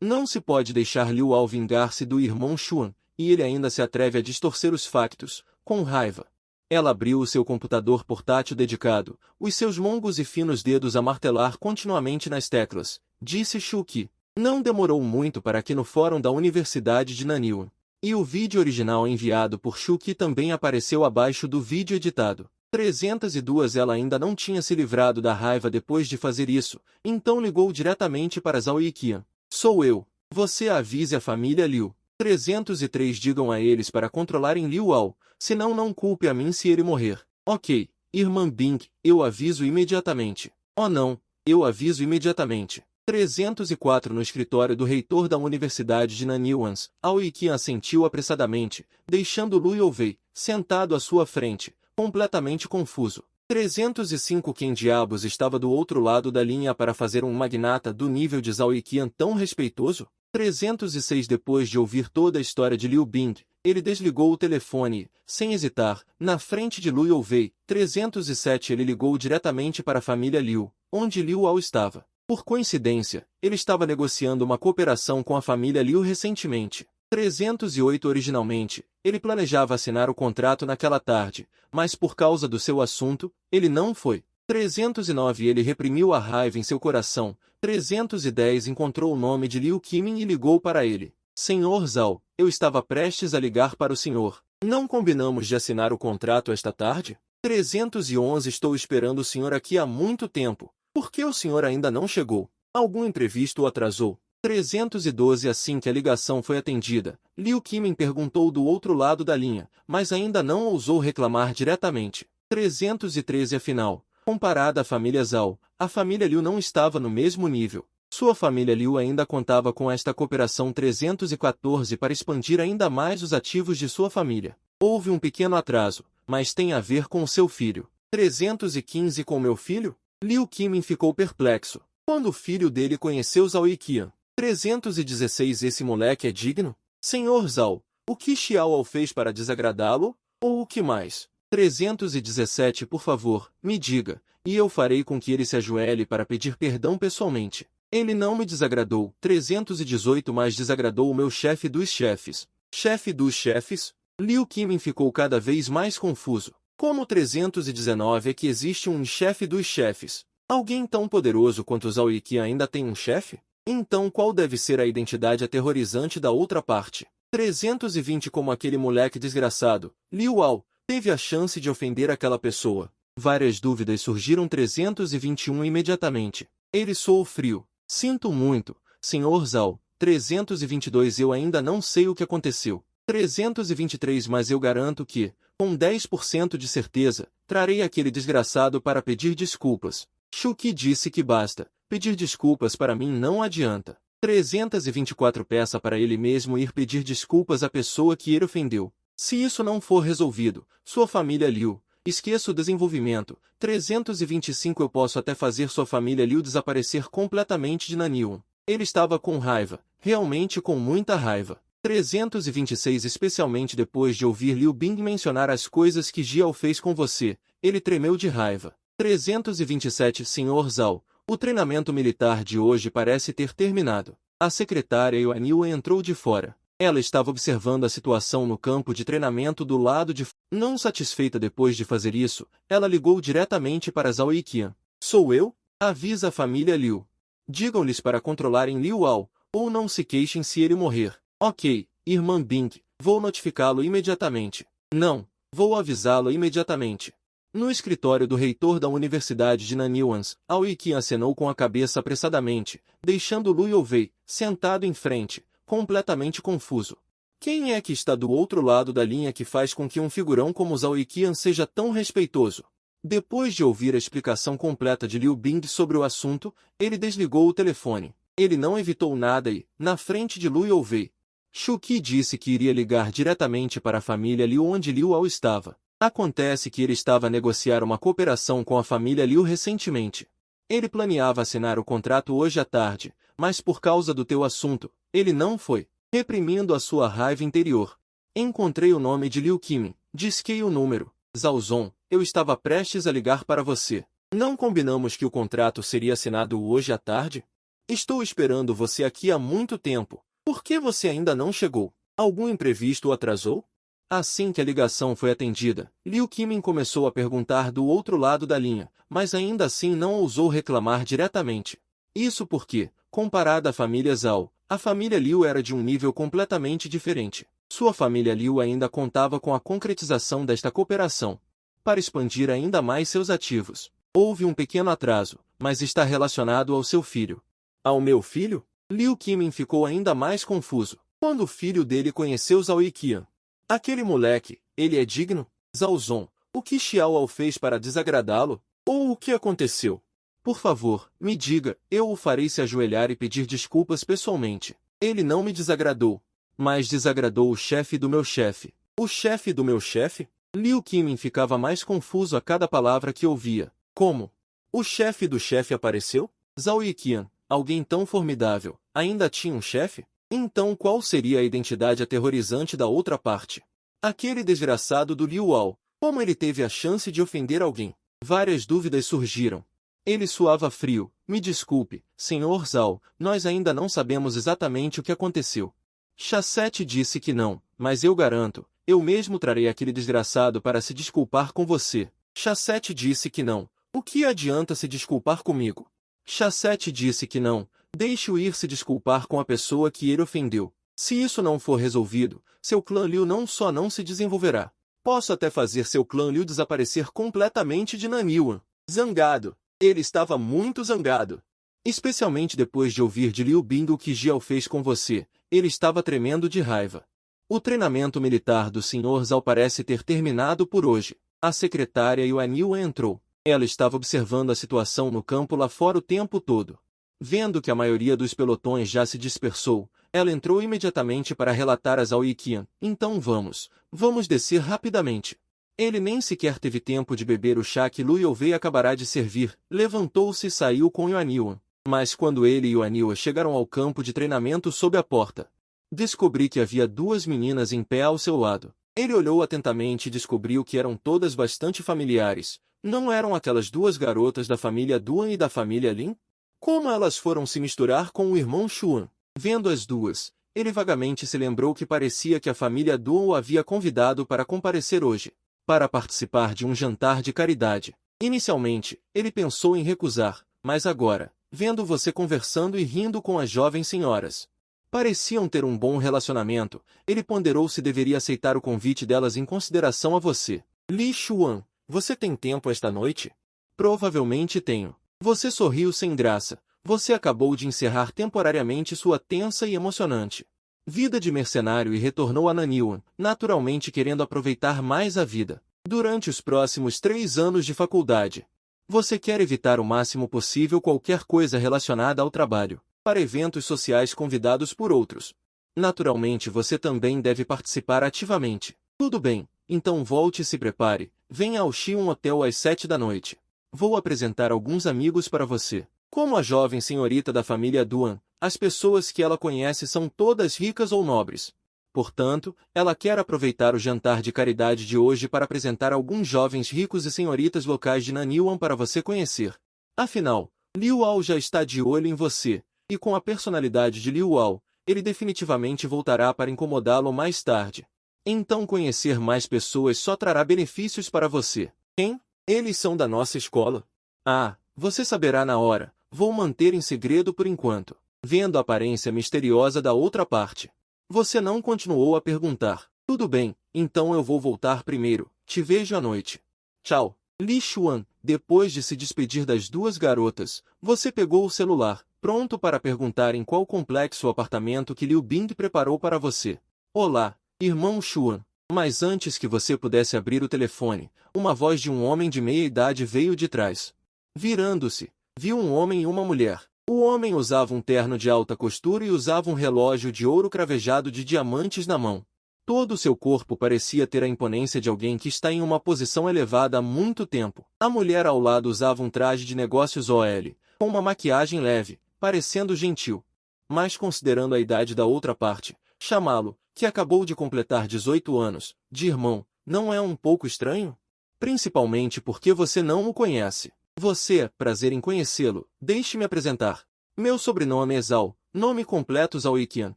Não se pode deixar Liu Ao vingar-se do irmão Xuan, e ele ainda se atreve a distorcer os factos, com raiva. Ela abriu o seu computador portátil dedicado, os seus longos e finos dedos a martelar continuamente nas teclas, disse Shuqi. Não demorou muito para que no fórum da Universidade de Nanyuan. E o vídeo original enviado por Shuqi também apareceu abaixo do vídeo editado. 302 Ela ainda não tinha se livrado da raiva depois de fazer isso, então ligou diretamente para Zhao Yiqian. Sou eu. Você avise a família Liu. 303 Digam a eles para controlarem Liu Ao, senão não culpe a mim se ele morrer. Ok, irmã Bing, eu aviso imediatamente. Oh não, eu aviso imediatamente. 304 No escritório do reitor da Universidade de Nanyuan, Ao Yiqian assentiu apressadamente, deixando Lu Youvei, sentado à sua frente, completamente confuso. 305 Quem diabos estava do outro lado da linha para fazer um magnata do nível de Zhao Yiqian tão respeitoso? 306 Depois de ouvir toda a história de Liu Bing, ele desligou o telefone e, sem hesitar, na frente de Lu Youvei, 307 Ele ligou diretamente para a família Liu, onde Liu Ao estava. Por coincidência, ele estava negociando uma cooperação com a família Liu recentemente. 308 Originalmente, ele planejava assinar o contrato naquela tarde, mas por causa do seu assunto, ele não foi. 309 Ele reprimiu a raiva em seu coração. 310 Encontrou o nome de Liu Qimin e ligou para ele. Senhor Zhao, eu estava prestes a ligar para o senhor. Não combinamos de assinar o contrato esta tarde? 311 Estou esperando o senhor aqui há muito tempo. Por que o senhor ainda não chegou? Algum imprevisto o atrasou? 312. Assim que a ligação foi atendida, Liu Qimin perguntou do outro lado da linha, mas ainda não ousou reclamar diretamente. 313. Afinal, comparada à família Zhao, a família Liu não estava no mesmo nível. Sua família Liu ainda contava com esta cooperação 314 para expandir ainda mais os ativos de sua família. Houve um pequeno atraso, mas tem a ver com o seu filho. 315. Com meu filho? Liu Qimin ficou perplexo. Quando o filho dele conheceu Zhao Yiqian. 316. Esse moleque é digno? Senhor Zhao, o que Xiao fez para desagradá-lo? Ou o que mais? 317. Por favor, me diga, e eu farei com que ele se ajoelhe para pedir perdão pessoalmente. Ele não me desagradou. 318. Mas desagradou o meu chefe dos chefes. Chefe dos chefes? Liu Qimin ficou cada vez mais confuso. Como 319 é que existe um chefe dos chefes? Alguém tão poderoso quanto Zhao Yiqian ainda tem um chefe? Então qual deve ser a identidade aterrorizante da outra parte? 320. Como aquele moleque desgraçado, Liu Ao, teve a chance de ofender aquela pessoa? Várias dúvidas surgiram. 321. Imediatamente. Ele soou frio. Sinto muito, Sr. Zhao. 322. Eu ainda não sei o que aconteceu. 323. Mas eu garanto que, com 10% de certeza, trarei aquele desgraçado para pedir desculpas. Shuqi disse que basta. Pedir desculpas para mim não adianta. 324. Peça para ele mesmo ir pedir desculpas à pessoa que ele ofendeu. Se isso não for resolvido, sua família Liu, esqueça o desenvolvimento. 325. Eu posso até fazer sua família Liu desaparecer completamente de Nanyuan. Ele estava com raiva, realmente com muita raiva. 326. Especialmente depois de ouvir Liu Bing mencionar as coisas que Jiao fez com você, ele tremeu de raiva. 327. Sr. Zhao, o treinamento militar de hoje parece ter terminado. A secretária Yuan entrou de fora. Ela estava observando a situação no campo de treinamento do lado de fora. Não satisfeita depois de fazer isso, ela ligou diretamente para Zhao Yiqian. Sou eu? Avisa a família Liu. Digam-lhes para controlarem Liu Ao, ou não se queixem se ele morrer. Ok, irmã Bing, vou notificá-lo imediatamente. Não, vou avisá-lo imediatamente. No escritório do reitor da Universidade de Nanyuan, Zhao Yiqian acenou com a cabeça apressadamente, deixando Lu Youvei, sentado em frente, completamente confuso. Quem é que está do outro lado da linha que faz com que um figurão como Zhao Yiqian seja tão respeitoso? Depois de ouvir a explicação completa de Liu Bing sobre o assunto, ele desligou o telefone. Ele não evitou nada e, na frente de Lu Youvei, Shuqi disse que iria ligar diretamente para a família Liu onde Liu Ao estava. Acontece que ele estava a negociar uma cooperação com a família Liu recentemente. Ele planeava assinar o contrato hoje à tarde, mas por causa do teu assunto, ele não foi, reprimindo a sua raiva interior. Encontrei o nome de Liu Qimin, disquei o número. Zhao Zong, eu estava prestes a ligar para você. Não combinamos que o contrato seria assinado hoje à tarde? Estou esperando você aqui há muito tempo. Por que você ainda não chegou? Algum imprevisto o atrasou? Assim que a ligação foi atendida, Liu Qimin começou a perguntar do outro lado da linha, mas ainda assim não ousou reclamar diretamente. Isso porque, comparada à família Zhao, a família Liu era de um nível completamente diferente. Sua família Liu ainda contava com a concretização desta cooperação, para expandir ainda mais seus ativos. Houve um pequeno atraso, mas está relacionado ao seu filho. Ao meu filho? Liu Qimin ficou ainda mais confuso. Quando o filho dele conheceu Zhao Yiqian. Aquele moleque, ele é digno? Zhao Zong, o que Xiao fez para desagradá-lo? Ou o que aconteceu? Por favor, me diga, eu o farei se ajoelhar e pedir desculpas pessoalmente. Ele não me desagradou, mas desagradou o chefe do meu chefe. O chefe do meu chefe? Liu Qimin ficava mais confuso a cada palavra que ouvia. Como? O chefe do chefe apareceu? Zhao Yiqian, alguém tão formidável, ainda tinha um chefe? Então qual seria a identidade aterrorizante da outra parte? Aquele desgraçado do Liu Ao, como ele teve a chance de ofender alguém? Várias dúvidas surgiram. Ele suava frio. Me desculpe, Sr. Zhao, nós ainda não sabemos exatamente o que aconteceu. Chasset disse que não, mas eu garanto, eu mesmo trarei aquele desgraçado para se desculpar com você. Chasset disse que não. O que adianta se desculpar comigo? Chasset disse que não. Deixe-o ir se desculpar com a pessoa que ele ofendeu. Se isso não for resolvido, seu clã Liu não só não se desenvolverá. Posso até fazer seu clã Liu desaparecer completamente de Nanyuan. Zangado. Ele estava muito zangado. Especialmente depois de ouvir de Liu Bing o que Jiao fez com você, ele estava tremendo de raiva. O treinamento militar do Sr. Zhao parece ter terminado por hoje. A secretária Yuan Yuan entrou. Ela estava observando a situação no campo lá fora o tempo todo. Vendo que a maioria dos pelotões já se dispersou, ela entrou imediatamente para relatar a Zhao Yiqian. Então vamos descer rapidamente. Ele nem sequer teve tempo de beber o chá que Lu Youvei acabará de servir. Levantou-se e saiu com Yuan Yuan. Mas quando ele e Yuan Yuan chegaram ao campo de treinamento sob a porta, descobri que havia duas meninas em pé ao seu lado. Ele olhou atentamente e descobriu que eram todas bastante familiares. Não eram aquelas duas garotas da família Duan e da família Lin? Como elas foram se misturar com o irmão Xuan? Vendo as duas, ele vagamente se lembrou que parecia que a família Duan o havia convidado para comparecer hoje, para participar de um jantar de caridade. Inicialmente, ele pensou em recusar, mas agora, vendo você conversando e rindo com as jovens senhoras, pareciam ter um bom relacionamento, ele ponderou se deveria aceitar o convite delas em consideração a você. Li Xuan, você tem tempo esta noite? Provavelmente tenho. Você sorriu sem graça. Você acabou de encerrar temporariamente sua tensa e emocionante vida de mercenário e retornou a Nanyuan, naturalmente querendo aproveitar mais a vida. Durante os próximos 3 anos de faculdade, você quer evitar o máximo possível qualquer coisa relacionada ao trabalho, para eventos sociais convidados por outros. Naturalmente você também deve participar ativamente. Tudo bem, então volte e se prepare. Venha ao Xi'an Hotel às 7 da noite. Vou apresentar alguns amigos para você. Como a jovem senhorita da família Duan, as pessoas que ela conhece são todas ricas ou nobres. Portanto, ela quer aproveitar o jantar de caridade de hoje para apresentar alguns jovens ricos e senhoritas locais de Nanyuan para você conhecer. Afinal, Liu Ao já está de olho em você, e com a personalidade de Liu Ao, ele definitivamente voltará para incomodá-lo mais tarde. Então conhecer mais pessoas só trará benefícios para você. Quem? Eles são da nossa escola. Ah, você saberá na hora. Vou manter em segredo por enquanto. Vendo a aparência misteriosa da outra parte, você não continuou a perguntar. Tudo bem, então eu vou voltar primeiro. Te vejo à noite. Tchau. Li Xuan, depois de se despedir das duas garotas, você pegou o celular, pronto para perguntar em qual complexo apartamento que Liu Bing preparou para você. Olá, irmão Xuan. Mas antes que você pudesse abrir o telefone, uma voz de um homem de meia idade veio de trás. Virando-se, viu um homem e uma mulher. O homem usava um terno de alta costura e usava um relógio de ouro cravejado de diamantes na mão. Todo o seu corpo parecia ter a imponência de alguém que está em uma posição elevada há muito tempo. A mulher ao lado usava um traje de negócios OL, com uma maquiagem leve, parecendo gentil. Mas considerando a idade da outra parte, chamá-lo, que acabou de completar 18 anos, de irmão, não é um pouco estranho? Principalmente porque você não o conhece. Você, prazer em conhecê-lo, deixe-me apresentar. Meu sobrenome é Zhao, nome completo Zhao Yiqian,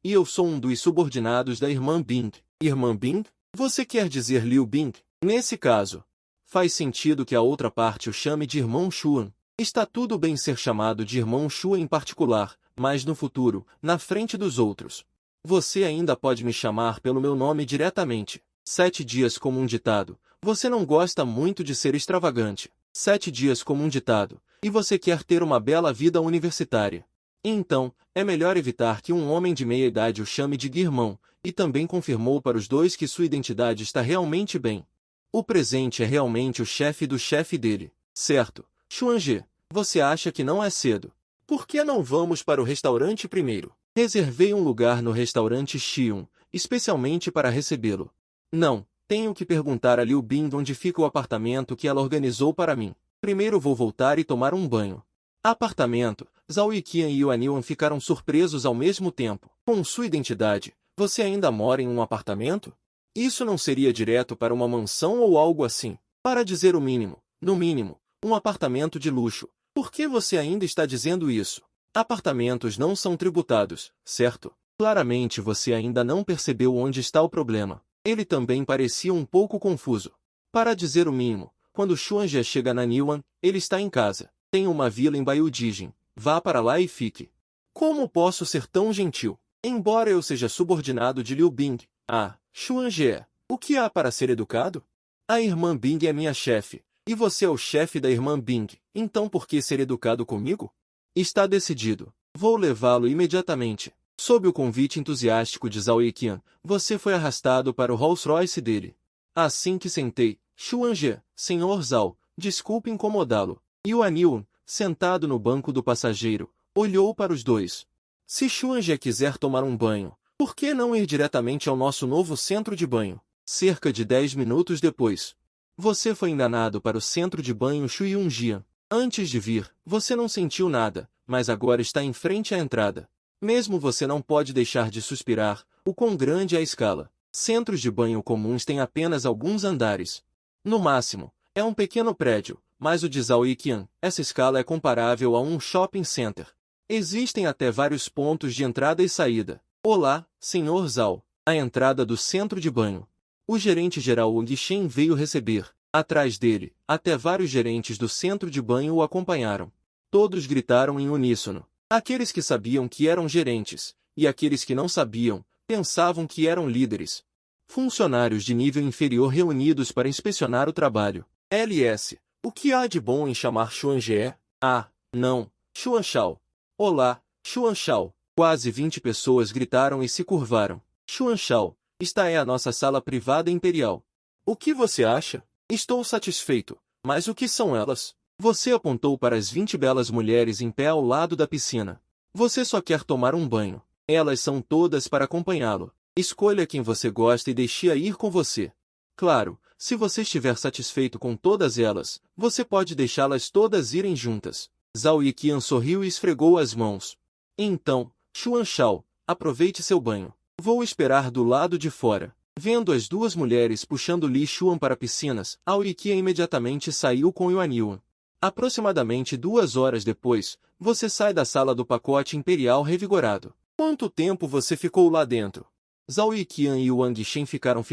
e eu sou um dos subordinados da irmã Bing. Irmã Bing? Você quer dizer Liu Bing? Nesse caso, faz sentido que a outra parte o chame de irmão Xuan. Está tudo bem ser chamado de irmão Xuan em particular, mas no futuro, na frente dos outros, você ainda pode me chamar pelo meu nome diretamente. 7 dias como um ditado. Você não gosta muito de ser extravagante. 7 dias como um ditado. E você quer ter uma bela vida universitária. Então, é melhor evitar que um homem de meia idade o chame de irmão, e também confirmou para os dois que sua identidade está realmente bem. O presente é realmente o chefe do chefe dele, certo? Xuanje, você acha que não é cedo? Por que não vamos para o restaurante primeiro? Reservei um lugar no restaurante Xi'an, especialmente para recebê-lo. Não, tenho que perguntar a Liu Bing onde fica o apartamento que ela organizou para mim. Primeiro vou voltar e tomar um banho. Apartamento. Zhao Yiqian e Yuan Yuan ficaram surpresos ao mesmo tempo. Com sua identidade, você ainda mora em um apartamento? Isso não seria direto para uma mansão ou algo assim? Para dizer o mínimo, no mínimo, um apartamento de luxo. Por que você ainda está dizendo isso? Apartamentos não são tributados, certo? Claramente você ainda não percebeu onde está o problema. Ele também parecia um pouco confuso. Para dizer o mínimo, quando Xuanje chega na Nanyuan, ele está em casa. Tem uma vila em Baiyujing. Vá para lá e fique. Como posso ser tão gentil? Embora eu seja subordinado de Liu Bing. Ah, Xuanje, o que há para ser educado? A irmã Bing é minha chefe, e você é o chefe da irmã Bing. Então por que ser educado comigo? Está decidido. Vou levá-lo imediatamente. Sob o convite entusiástico de Zhao Yiqian, você foi arrastado para o Rolls-Royce dele. Assim que sentei, Xuanje, Sr. Zhao, desculpe incomodá-lo. Yuan Yu, sentado no banco do passageiro, olhou para os dois. Se Xuanje quiser tomar um banho, por que não ir diretamente ao nosso novo centro de banho? Cerca de 10 minutos depois. Você foi enganado para o centro de banho Shuyunjian. Antes de vir, você não sentiu nada, mas agora está em frente à entrada. Mesmo você não pode deixar de suspirar, o quão grande é a escala. Centros de banho comuns têm apenas alguns andares. No máximo, é um pequeno prédio, mas o de Zhao Yiqian, essa escala é comparável a um shopping center. Existem até vários pontos de entrada e saída. Olá, Sr. Zhao, a entrada do centro de banho. O gerente-geral Wang Shen veio receber. Atrás dele, até vários gerentes do centro de banho o acompanharam. Todos gritaram em uníssono. Aqueles que sabiam que eram gerentes, e aqueles que não sabiam, pensavam que eram líderes. Funcionários de nível inferior reunidos para inspecionar o trabalho. LS. O que há de bom em chamar Xuanje? Ah, não, Xuanshao. Olá, Xuanshao. Quase 20 pessoas gritaram e se curvaram. Xuanshao, esta é a nossa sala privada imperial. O que você acha? Estou satisfeito, mas o que são elas? Você apontou para as 20 belas mulheres em pé ao lado da piscina. Você só quer tomar um banho. Elas são todas para acompanhá-lo. Escolha quem você gosta e deixe-a ir com você. Claro, se você estiver satisfeito com todas elas, você pode deixá-las todas irem juntas. Zhao Yiqian sorriu e esfregou as mãos. Então, Xuanshao, aproveite seu banho. Vou esperar do lado de fora. Vendo as duas mulheres puxando Li Xuan para piscinas, Zhao Yiqian imediatamente saiu com Yuan Yuan. Aproximadamente 2 horas depois, você sai da sala do pacote imperial revigorado. Quanto tempo você ficou lá dentro? Zhao Yiqian e Wang Shen ficavam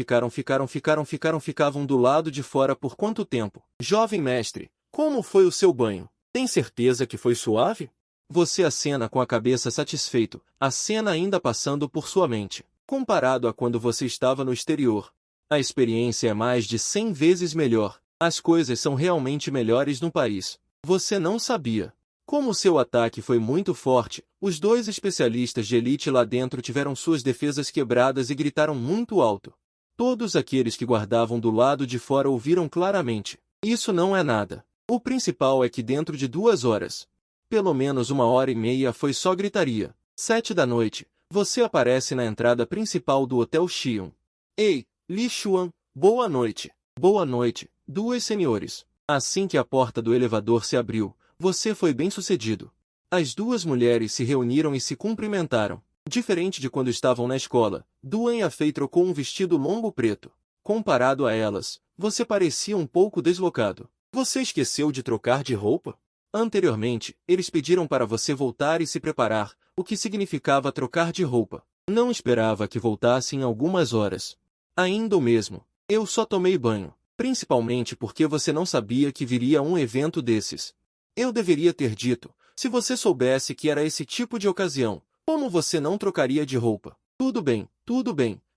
do lado de fora por quanto tempo? Jovem mestre, como foi o seu banho? Tem certeza que foi suave? Você acena com a cabeça satisfeito, a cena ainda passando por sua mente. Comparado a quando você estava no exterior, a experiência é mais de 100 vezes melhor. As coisas são realmente melhores no país. Você não sabia. Como seu ataque foi muito forte, os 2 especialistas de elite lá dentro tiveram suas defesas quebradas e gritaram muito alto. Todos aqueles que guardavam do lado de fora ouviram claramente. Isso não é nada. O principal é que dentro de 2 horas, pelo menos 1h30 foi só gritaria. 7 da noite, você aparece na entrada principal do Hotel Xion. Ei, Li Xuan, boa noite. Boa noite, 2 senhores. Assim que a porta do elevador se abriu, você foi bem-sucedido. As 2 mulheres se reuniram e se cumprimentaram. Diferente de quando estavam na escola, Duan Yafei trocou um vestido longo preto. Comparado a elas, você parecia um pouco deslocado. Você esqueceu de trocar de roupa? Anteriormente, eles pediram para você voltar e se preparar, o que significava trocar de roupa. Não esperava que voltasse em algumas horas. Ainda o mesmo. Eu só tomei banho, principalmente porque você não sabia que viria um evento desses. Eu deveria ter dito, se você soubesse que era esse tipo de ocasião, como você não trocaria de roupa? Tudo bem,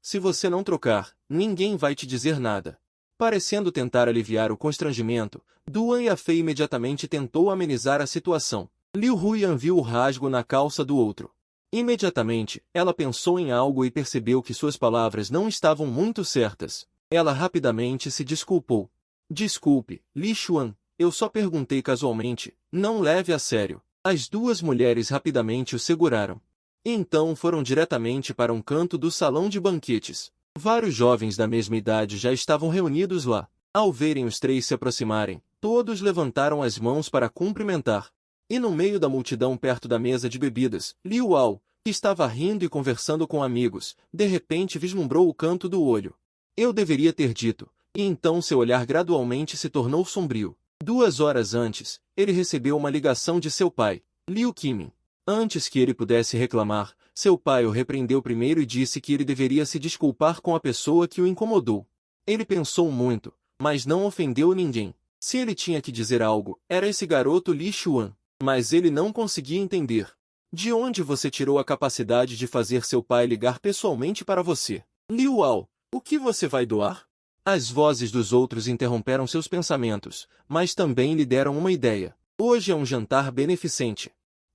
se você não trocar, ninguém vai te dizer nada. Parecendo tentar aliviar o constrangimento, Duan Yafei imediatamente tentou amenizar a situação. Liu Huyan viu o rasgo na calça do outro. Imediatamente, ela pensou em algo e percebeu que suas palavras não estavam muito certas. Ela rapidamente se desculpou. Desculpe, Li Xuan, eu só perguntei casualmente, não leve a sério. As 2 mulheres rapidamente o seguraram. Então foram diretamente para um canto do salão de banquetes. Vários jovens da mesma idade já estavam reunidos lá. Ao verem os 3 se aproximarem, todos levantaram as mãos para cumprimentar. E no meio da multidão perto da mesa de bebidas, Liu Ao, que estava rindo e conversando com amigos, de repente vislumbrou o canto do olho. Eu deveria ter dito, e então seu olhar gradualmente se tornou sombrio. 2 horas antes, ele recebeu uma ligação de seu pai, Liu Qimin. Antes que ele pudesse reclamar, seu pai o repreendeu primeiro e disse que ele deveria se desculpar com a pessoa que o incomodou. Ele pensou muito, mas não ofendeu ninguém. Se ele tinha que dizer algo, era esse garoto Li Xuan. Mas ele não conseguia entender. De onde você tirou a capacidade de fazer seu pai ligar pessoalmente para você? Liu Ao, o que você vai doar? As vozes dos outros interromperam seus pensamentos, mas também lhe deram uma ideia. Hoje é um jantar beneficente.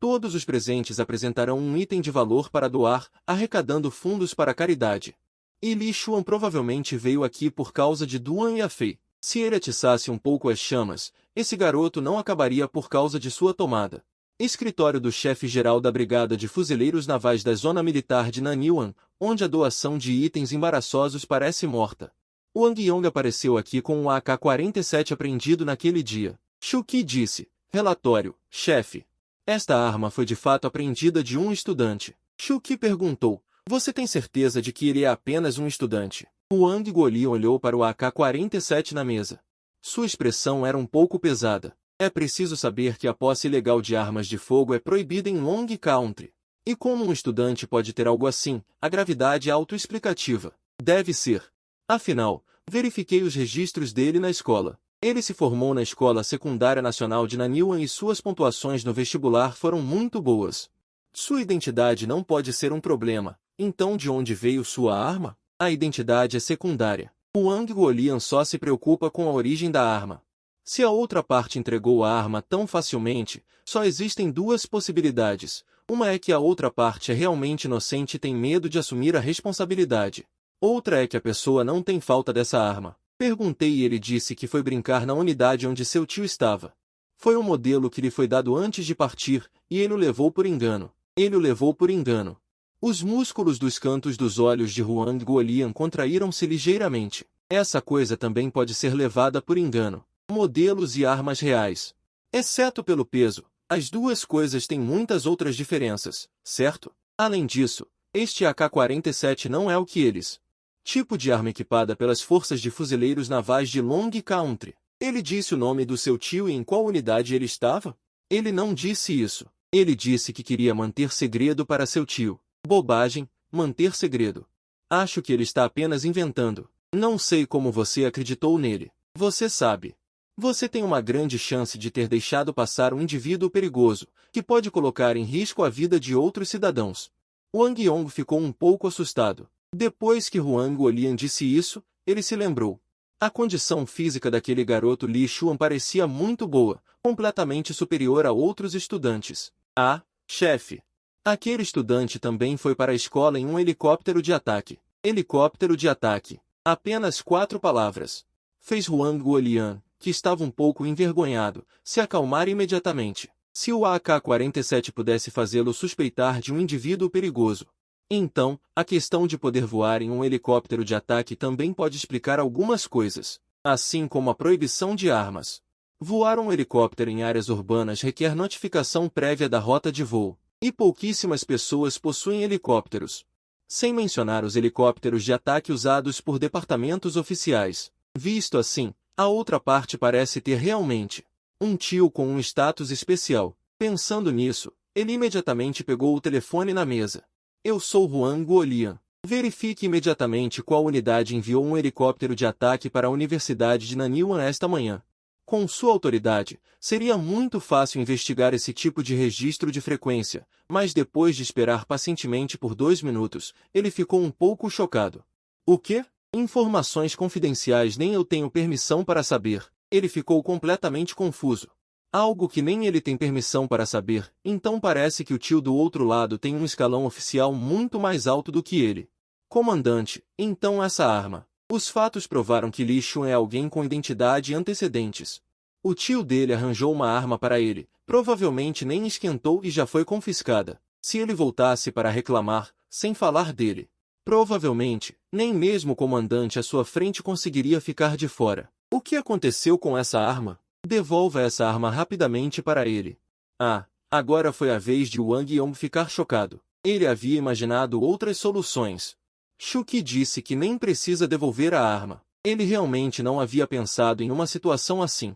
Todos os presentes apresentarão um item de valor para doar, arrecadando fundos para a caridade. E Li Xuan provavelmente veio aqui por causa de Duan Yafei. Se ele atiçasse um pouco as chamas, esse garoto não acabaria por causa de sua tomada. Escritório do chefe-geral da Brigada de Fuzileiros Navais da Zona Militar de Nanyuan, onde a doação de itens embaraçosos parece morta. Wang Yong apareceu aqui com um AK-47 apreendido naquele dia. Shu Qi disse: relatório, chefe. Esta arma foi de fato apreendida de um estudante. Shu Qi perguntou: você tem certeza de que ele é apenas um estudante? Wang Guolian olhou para o AK-47 na mesa. Sua expressão era um pouco pesada. É preciso saber que a posse ilegal de armas de fogo é proibida em Long Country. E como um estudante pode ter algo assim, a gravidade é autoexplicativa. Deve ser. Afinal, verifiquei os registros dele na escola. Ele se formou na Escola Secundária Nacional de Nanyuan e suas pontuações no vestibular foram muito boas. Sua identidade não pode ser um problema. Então de onde veio sua arma? A identidade é secundária. Wang Guolian só se preocupa com a origem da arma. Se a outra parte entregou a arma tão facilmente, só existem duas possibilidades. Uma é que a outra parte é realmente inocente e tem medo de assumir a responsabilidade. Outra é que a pessoa não tem falta dessa arma. Perguntei e ele disse que foi brincar na unidade onde seu tio estava. Foi um modelo que lhe foi dado antes de partir, e ele o levou por engano. Ele o levou por engano. Os músculos dos cantos dos olhos de Wang Guolian contraíram-se ligeiramente. Essa coisa também pode ser levada por engano. Modelos e armas reais. Exceto pelo peso, as duas coisas têm muitas outras diferenças, certo? Além disso, este AK-47 não é o que eles. Tipo de arma equipada pelas forças de fuzileiros navais de Long Country. Ele disse o nome do seu tio e em qual unidade ele estava? Ele não disse isso. Ele disse que queria manter segredo para seu tio. Bobagem, manter segredo. Acho que ele está apenas inventando. Não sei como você acreditou nele. Você sabe. Você tem uma grande chance de ter deixado passar um indivíduo perigoso, que pode colocar em risco a vida de outros cidadãos. Wang Yong ficou um pouco assustado. Depois que Wang Guolian disse isso, ele se lembrou. A condição física daquele garoto Li Xuan parecia muito boa, completamente superior a outros estudantes. Ah, chefe. Aquele estudante também foi para a escola em um helicóptero de ataque. Helicóptero de ataque. Apenas 4 palavras. Fez Wang Guolian, que estava um pouco envergonhado, se acalmar imediatamente. Se o AK-47 pudesse fazê-lo suspeitar de um indivíduo perigoso. Então, a questão de poder voar em um helicóptero de ataque também pode explicar algumas coisas, assim como a proibição de armas. Voar um helicóptero em áreas urbanas requer notificação prévia da rota de voo, e pouquíssimas pessoas possuem helicópteros. Sem mencionar os helicópteros de ataque usados por departamentos oficiais. Visto assim, a outra parte parece ter realmente um tio com um status especial. Pensando nisso, ele imediatamente pegou o telefone na mesa. Eu sou Wang Guolian. Verifique imediatamente qual unidade enviou um helicóptero de ataque para a Universidade de Nanyuan esta manhã. Com sua autoridade, seria muito fácil investigar esse tipo de registro de frequência, mas depois de esperar pacientemente por 2 minutos, ele ficou um pouco chocado. O quê? Informações confidenciais nem eu tenho permissão para saber. Ele ficou completamente confuso. Algo que nem ele tem permissão para saber, então parece que o tio do outro lado tem um escalão oficial muito mais alto do que ele. Comandante, então essa arma. Os fatos provaram que Li Xuan é alguém com identidade e antecedentes. O tio dele arranjou uma arma para ele, provavelmente nem esquentou e já foi confiscada. Se ele voltasse para reclamar, sem falar dele, provavelmente, nem mesmo o comandante à sua frente conseguiria ficar de fora. O que aconteceu com essa arma? Devolva essa arma rapidamente para ele. Ah, agora foi a vez de Wang Yong ficar chocado. Ele havia imaginado outras soluções. Shu Qi disse que nem precisa devolver a arma. Ele realmente não havia pensado em uma situação assim.